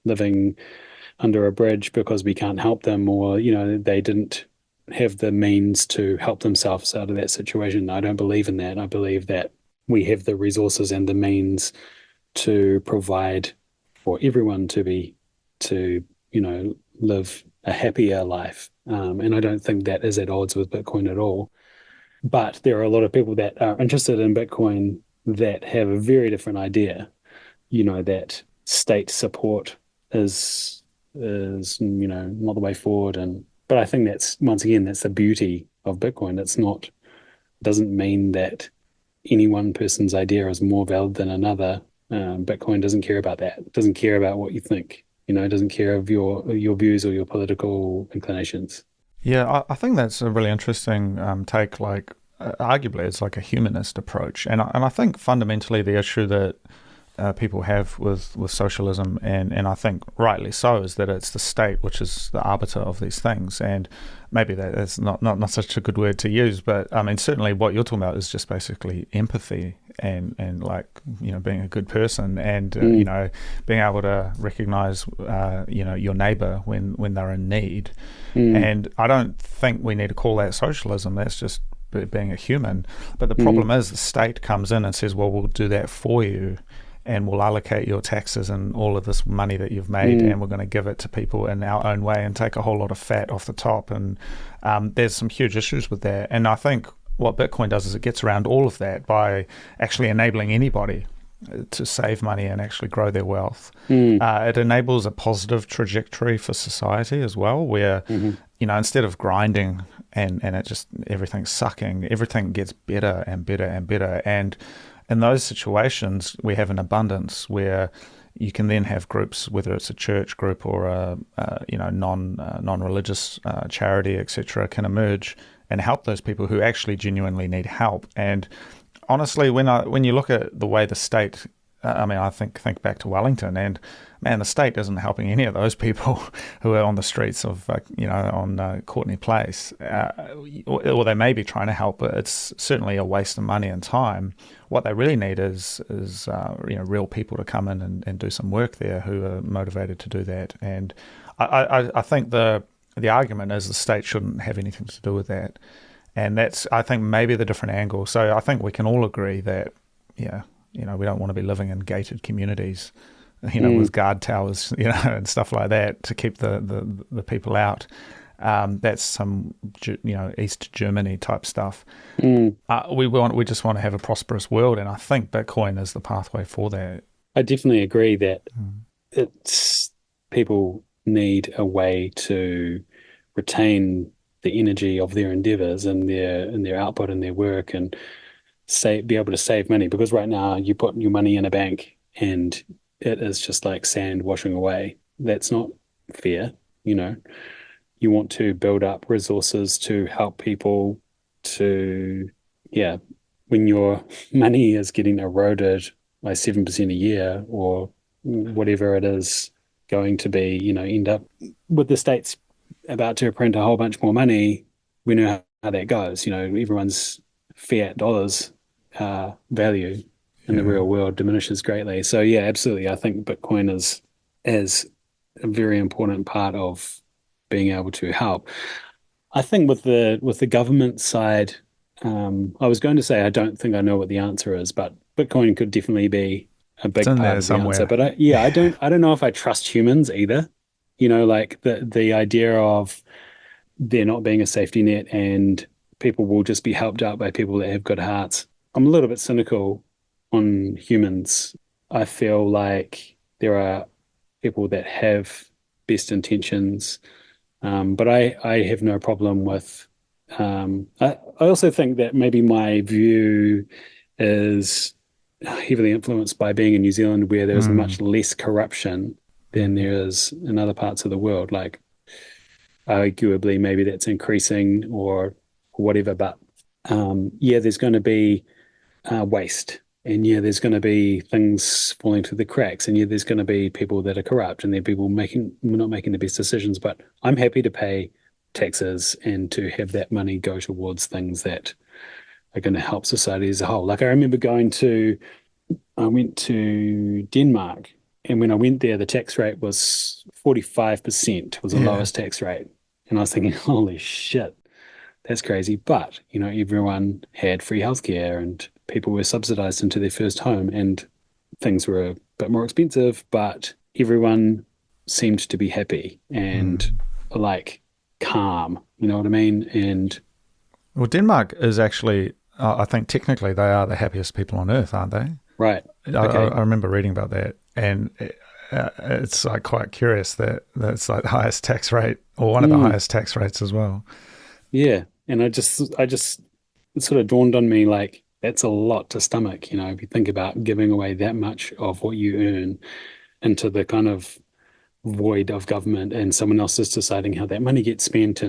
living under a bridge because we can't help them or they didn't have the means to help themselves out of that situation. I don't believe in that. I believe that we have the resources and the means to provide for everyone to live a happier life. And I don't think that is at odds with Bitcoin at all. But there are a lot of people that are interested in Bitcoin that have a very different idea, that state support is not the way forward. But I think that's once again that's the beauty of Bitcoin. It's not doesn't mean that any one person's idea is more valid than another. Bitcoin doesn't care about that. It doesn't care about what you think. It doesn't care of your views or your political inclinations. yeah, I think that's a really interesting take. Like, arguably, it's like a humanist approach, and I think fundamentally the issue that people have with socialism, and I think rightly so, is that it's the state which is the arbiter of these things. And maybe that's not such a good word to use, but I mean, certainly what you're talking about is just basically empathy and like, being a good person and, Mm, being able to recognize, your neighbor when they're in need. mm, And I don't think we need to call that socialism. That's just being a human. But the mm, problem is the state comes in and says, well, we'll do that for you and we'll allocate your taxes and all of this money that you've made, mm, and we're going to give it to people in our own way and take a whole lot of fat off the top. And there's some huge issues with that. And I think what Bitcoin does is it gets around all of that by actually enabling anybody to save money and actually grow their wealth. mm, It enables a positive trajectory for society as well, where, mhm, instead of grinding and it just everything's sucking, everything gets better and better and better. And in those situations, we have an abundance where you can then have groups, whether it's a church group or a non-religious charity, etc., can emerge and help those people who actually genuinely need help. And honestly, when you look at the way the state, I mean, I think back to Wellington, and man, the state isn't helping any of those people who are on the streets of, on Courtney Place, or they may be trying to help, but it's certainly a waste of money and time. What they really need is real people to come in and do some work there who are motivated to do that. And I think the argument is the state shouldn't have anything to do with that. And that's, I think, maybe the different angle. So I think we can all agree that, yeah, we don't want to be living in gated communities, mm, with guard towers, and stuff like that to keep the people out. That's some, East Germany type stuff. Mm. We just want to have a prosperous world, and I think Bitcoin is the pathway for that. I definitely agree that Mm. it's people need a way to retain the energy of their endeavors and their output and their work and be able to save money because right now you put your money in a bank and it is just like sand washing away. That's not fair, you know. You want to build up resources to help people to, yeah, when your money is getting eroded by 7% a year or whatever it is going to be, end up with the states about to print a whole bunch more money. We know how that goes. Everyone's fiat dollars value in the Yeah. real world diminishes greatly. So yeah, absolutely. I think Bitcoin is a very important part of being able to help. I think with the government side, I was going to say I don't think I know what the answer is, but Bitcoin could definitely be a It's big in part there of the answer. somewhere. But I don't know if I trust humans either. Like the idea of there not being a safety net and people will just be helped out by people that have good hearts. I'm a little bit cynical on humans. I feel like there are people that have best intentions, but I have no problem with. I also think that maybe my view is heavily influenced by being in New Zealand, where there's Mm. much less corruption than Mm. there is in other parts of the world. Like, arguably, maybe that's increasing or whatever, but yeah, there's going to be waste. And yeah, there's going to be things falling through the cracks, and yeah, there's going to be people that are corrupt, and there are people not making the best decisions. But I'm happy to pay taxes and to have that money go towards things that are going to help society as a whole. Like I went to Denmark, and when I went there, the tax rate was 45% was the Yeah. lowest tax rate, and I was thinking, holy shit, that's crazy. But, everyone had free healthcare and people were subsidized into their first home and things were a bit more expensive, but everyone seemed to be happy and Mm. like calm, you know what I mean? And Well, Denmark is actually, I think technically they are the happiest people on earth, aren't they? right. I Okay. remember reading about that, and it's like quite curious that that's like the highest tax rate or one of the Mm, highest tax rates as well. yeah. And it sort of dawned on me like, that's a lot to stomach, if you think about giving away that much of what you earn into the kind of void of government and someone else is deciding how that money gets spent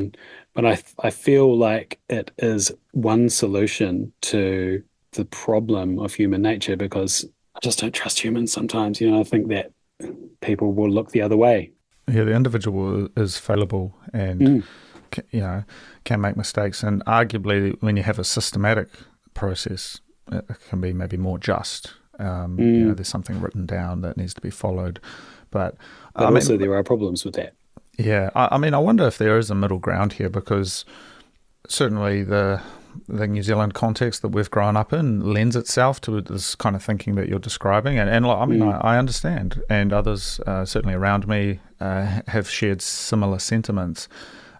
but I feel like it is one solution to the problem of human nature because I just don't trust humans sometimes. I think that people will look the other way. Yeah, the individual is fallible and Mm, can make mistakes, and arguably when you have a systematic process, it can be maybe more just. mm. There's something written down that needs to be followed, but I But mean, also there are problems with that. yeah, I mean, I wonder if there is a middle ground here because certainly the New Zealand context that we've grown up in lends itself to this kind of thinking that you're describing, and like, I mean, Mm, I understand, and others certainly around me have shared similar sentiments.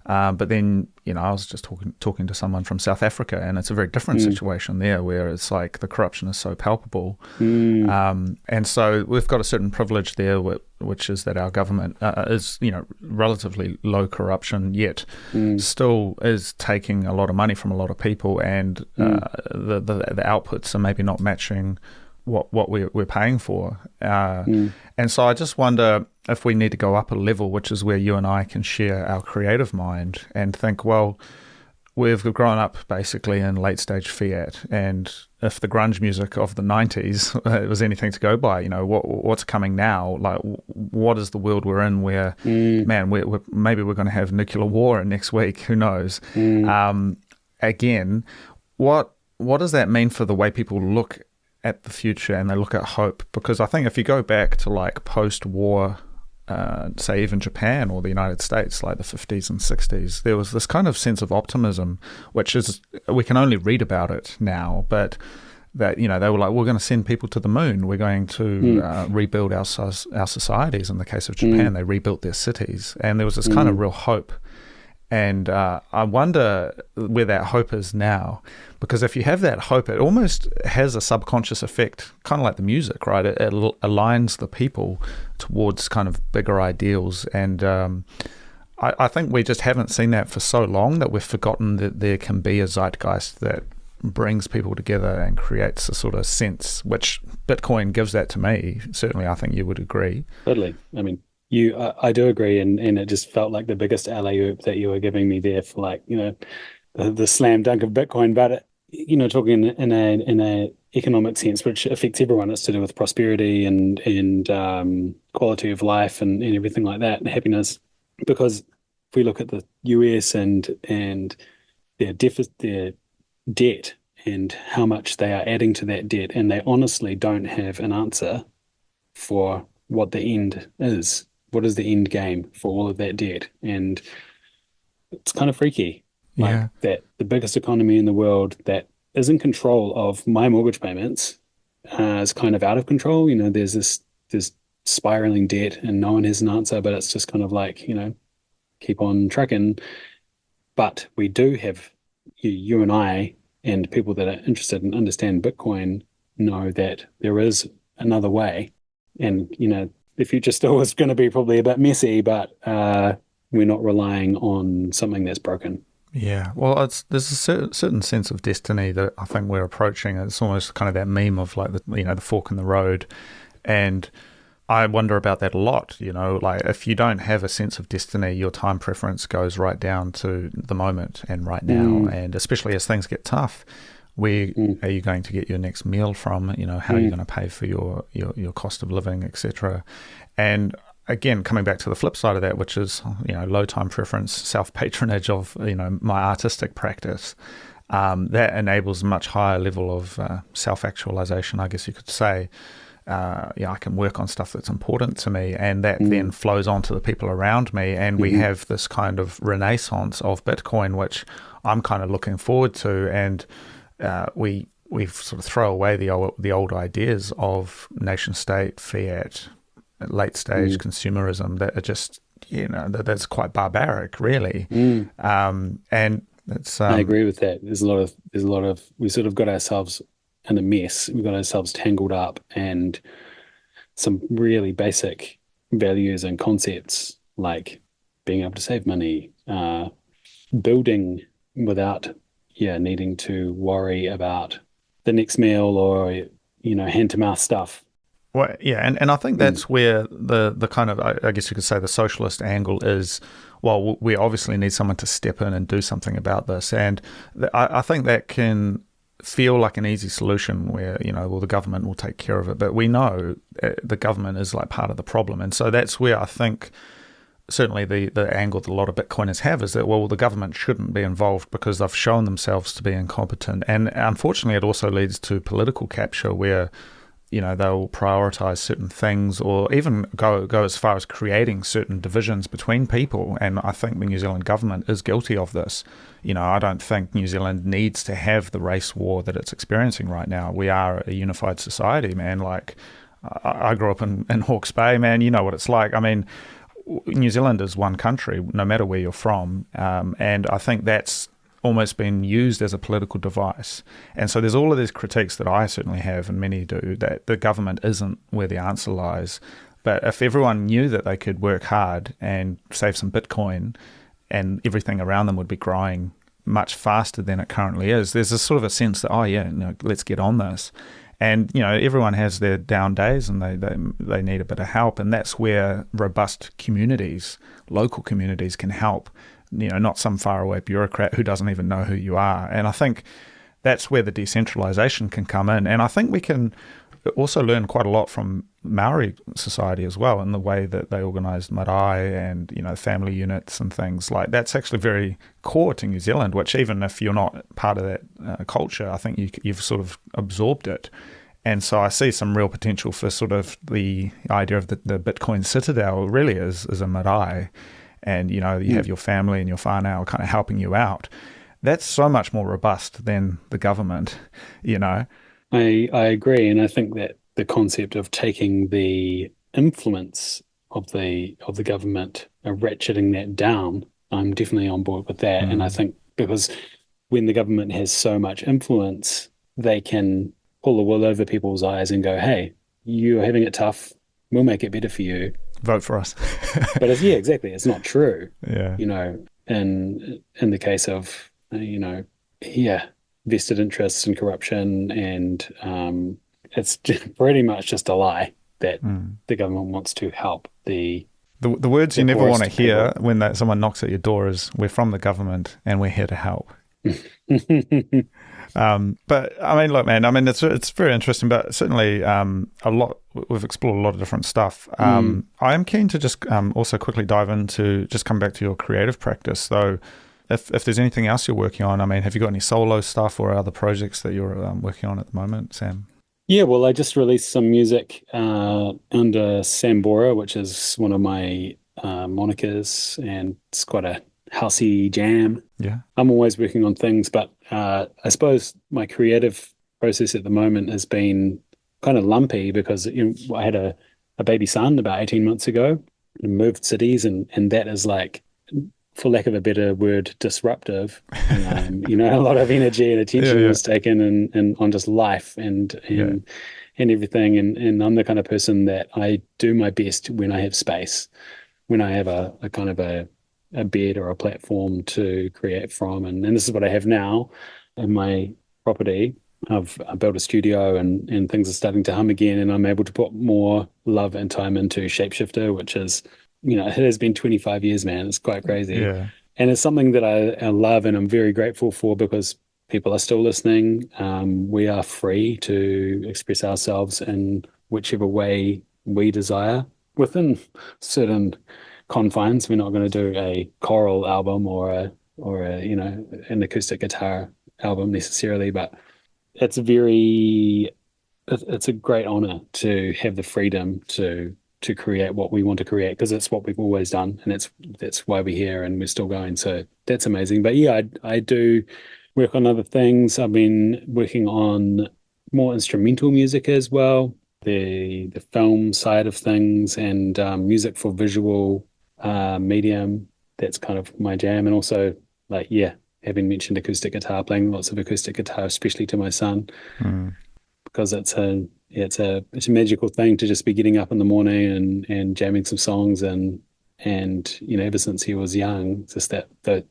But then, I was just talking to someone from South Africa, and it's a very different mm, situation there, where it's like the corruption is so palpable, mm, and so we've got a certain privilege there, which is that our government is, relatively low corruption, yet mm, still is taking a lot of money from a lot of people, and mm, the outputs are maybe not matching what we're paying for. mm, And so I just wonder if we need to go up a level, which is where you and I can share our creative mind and think, well, we've grown up basically in late stage fiat, and if the grunge music of the 90s was anything to go by, what's coming now, like what is the world we're in where, mm, man, maybe we're going to have nuclear war next week, who knows? mm, Again, what does that mean for the way people look at the future and they look at hope? Because I think if you go back to like post-war, say even Japan or the United States, like the 50s and 60s, there was this kind of sense of optimism, which is, we can only read about it now, but that, they were like, we're going to send people to the moon, we're going to mm, rebuild our societies. In the case of mm, Japan, they rebuilt their cities, and there was this kind of mm, real hope. And I wonder where that hope is now, because if you have that hope, it almost has a subconscious effect, kind of like the music, right? It aligns the people towards kind of bigger ideals. And I think we just haven't seen that for so long that we've forgotten that there can be a zeitgeist that brings people together and creates a sort of sense, which Bitcoin gives that to me. Certainly, I think you would agree. Totally. I mean, I do agree, and it just felt like the biggest alley-oop that you were giving me there for, like, the slam dunk of Bitcoin. But talking in a economic sense, which affects everyone, it's to do with prosperity and quality of life and everything like that, and happiness. Because if we look at the US and their debt and how much they are adding to that debt, and they honestly don't have an answer for what the end is. What is the end game for all of that debt? And it's kind of freaky, like Yeah. that the biggest economy in the world that is in control of my mortgage payments is kind of out of control. There's spiraling debt and no one has an answer, but it's just kind of like, keep on trucking. But we do have you and I and people that are interested and understand Bitcoin know that there is another way. And, the future still is going to be probably a bit messy, but we're not relying on something that's broken. Yeah, well, there's a certain sense of destiny that I think we're approaching. It's almost kind of that meme of like the fork in the road, and I wonder about that a lot. Like if you don't have a sense of destiny, your time preference goes right down to the moment and right now, Mm, and especially as things get tough. Where mm, are you going to get your next meal from? How are you mm, going to pay for your cost of living, etc. And again, coming back to the flip side of that, which is low time preference, self patronage of my artistic practice, that enables a much higher level of self actualization, I guess you could say. I can work on stuff that's important to me, and that then mm, flows on to the people around me, and we mhm, have this kind of renaissance of Bitcoin, which I'm kind of looking forward to. And we sort of throw away the old ideas of nation state, fiat, late stage mm, consumerism that are just that's quite barbaric, really. mm. And it's I agree with that. There's a lot of we sort of got ourselves in a mess. We got ourselves tangled up, and some really basic values and concepts like being able to save money, building without, needing to worry about the next meal or, hand to mouth stuff. Well, yeah, and I think Mm, that's where the kind of, I guess you could say, the socialist angle is. Well, we obviously need someone to step in and do something about this, and I think that can feel like an easy solution where well, the government will take care of it, but we know the government is like part of the problem, and so that's where I think certainly the angle that a lot of Bitcoiners have is that, well, the government shouldn't be involved because they've shown themselves to be incompetent, and unfortunately, it also leads to political capture where they'll prioritize certain things or even go as far as creating certain divisions between people. And I think the New Zealand government is guilty of this. I don't think New Zealand needs to have the race war that it's experiencing right now. We are a unified society, man. Like, I grew up in Hawke's Bay, man. You know what it's like. I mean, New Zealand is one country, no matter where you're from. And I think that's almost been used as a political device. And so there's all of these critiques that I certainly have, and many do, that the government isn't where the answer lies. But if everyone knew that they could work hard and save some Bitcoin, and everything around them would be growing much faster than it currently is, there's a sort of a sense that, oh yeah, let's get on this. And everyone has their down days, and they need a bit of help, and that's where robust communities, local communities, can help. Not some faraway bureaucrat who doesn't even know who you are. And I think that's where the decentralization can come in. And I think we can also learn quite a lot from Maori society as well, in the way that they organised marae and family units and things like that's actually very core to New Zealand. Which even if you're not part of that culture, I think you've sort of absorbed it. And so I see some real potential for sort of the idea of the Bitcoin citadel really is a marae. And you have your family and your whānau kind of helping you out. That's so much more robust than the government, you know. I agree, and I think that the concept of taking the influence of the government and ratcheting that down I'm definitely on board with that. And I Mm. think because when the government has so much influence, they can pull the wool over people's eyes and go, hey, you're having it tough. We'll make it better for you. Vote for us. But yeah, exactly. It's not true, Yeah. in the case of, yeah, vested interests and corruption. And it's pretty much just a lie that Mm. the government wants to help The words you the never want to poorest hear people. when someone knocks at your door is, "We're from the government and we're here to help." But I mean, look, man. I mean, it's very interesting, but certainly a lot. We've explored a lot of different stuff. Mm. I am keen to just also quickly dive into just come back to your creative practice. So, if there's anything else you're working on, I mean, have you got any solo stuff or other projects that you're working on at the moment, Sam? Yeah, well, I just released some music under Sambora, which is one of my monikers, and it's quite a housey jam. Yeah. I'm always working on things, but I suppose my creative process at the moment has been kind of lumpy because I had a baby son about 18 months ago and moved cities, and that is like, for lack of a better word, disruptive. A lot of energy and Yeah. attention Yeah. was taken and on just life and Yeah. and everything. And I'm the kind of person that I do my best when I have space, when I have a kind of a bed or a platform to create from. And this is what I have now in my property. I built a studio and things are starting to hum again, and I'm able to put more love and time into Shapeshifter, which is, it has been 25 years, man. It's quite crazy. Yeah. And it's something that I love and I'm very grateful for because people are still listening. We are free to express ourselves in whichever way we desire within certain confines. We're not going to do a choral album or an acoustic guitar album necessarily, but it's it's a great honor to have the freedom to create what we want to create because it's what we've always done, and that's why we're here and we're still going. So that's amazing. But yeah, I do work on other things. I've been working on more instrumental music as well, the film side of things, and music for visual medium. That's kind of my jam, and also like yeah, having mentioned acoustic guitar, playing lots of acoustic guitar, especially to my son Mm. because it's a magical thing to just be getting up in the morning and jamming some songs and ever since he was young, just that the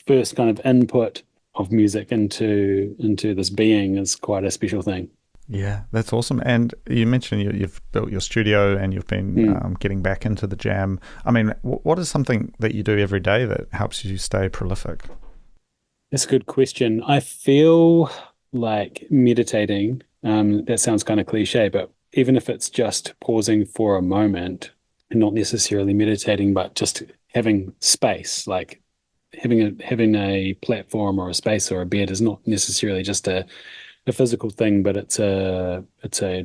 first kind of input of music into this being is quite a special thing. Yeah, that's awesome. And you mentioned you've built your studio and you've been Mm. getting back into the jam. I mean, what is something that you do every day that helps you stay prolific? That's a good question. I feel like meditating, that sounds kind of cliche, but even if it's just pausing for a moment and not necessarily meditating, but just having space, like having a platform or a space or a bed is not necessarily just a physical thing, but it's a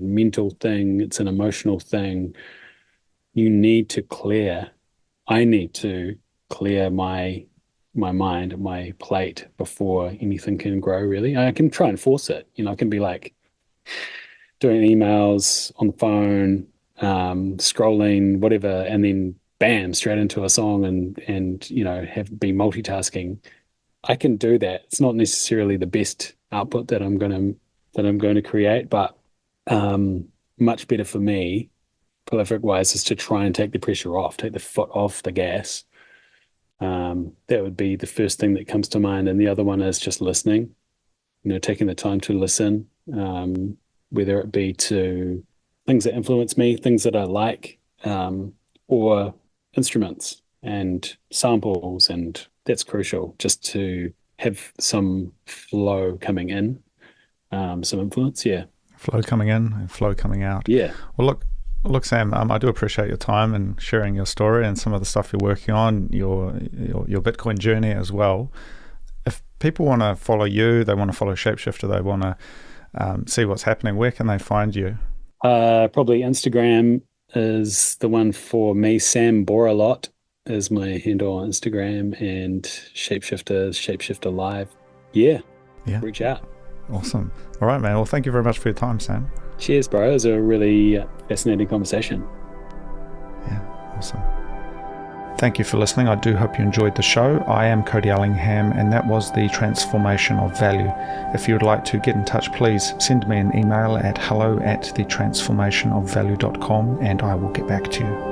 mental thing, it's an emotional thing. You need to clear. I need to clear my mind, my plate before anything can grow, really. I can try and force it. I can be like doing emails on the phone, scrolling, whatever, and then bam, straight into a song and have be multitasking. I can do that. It's not necessarily the best output that I'm going to create, but much better for me, prolific wise, is to try and take the pressure off, take the foot off the gas. That would be the first thing that comes to mind. And the other one is just listening, taking the time to listen, whether it be to things that influence me, things that I like, or instruments and samples. And that's crucial just to have some flow coming in, some influence. Yeah. Flow coming in and flow coming out. Yeah. Well, look, Sam. I do appreciate your time and sharing your story and some of the stuff you're working on, your Bitcoin journey as well. If people want to follow you, they want to follow Shapeshifter, they want to see what's happening, where can they find you? Probably Instagram is the one for me. Sam Boralot is my handle on Instagram, and Shapeshifter is Shapeshifter Live. Yeah, Yeah, reach out. awesome. All right, man. Well, thank you very much for your time, Sam. Cheers, bro. It was a really fascinating conversation. Yeah, awesome. Thank you for listening. I do hope you enjoyed the show. I am Cody Ellingham, and that was The Transformation of Value. If you would like to get in touch, please send me an email at hello@thetransformationofvalue.com, and I will get back to you.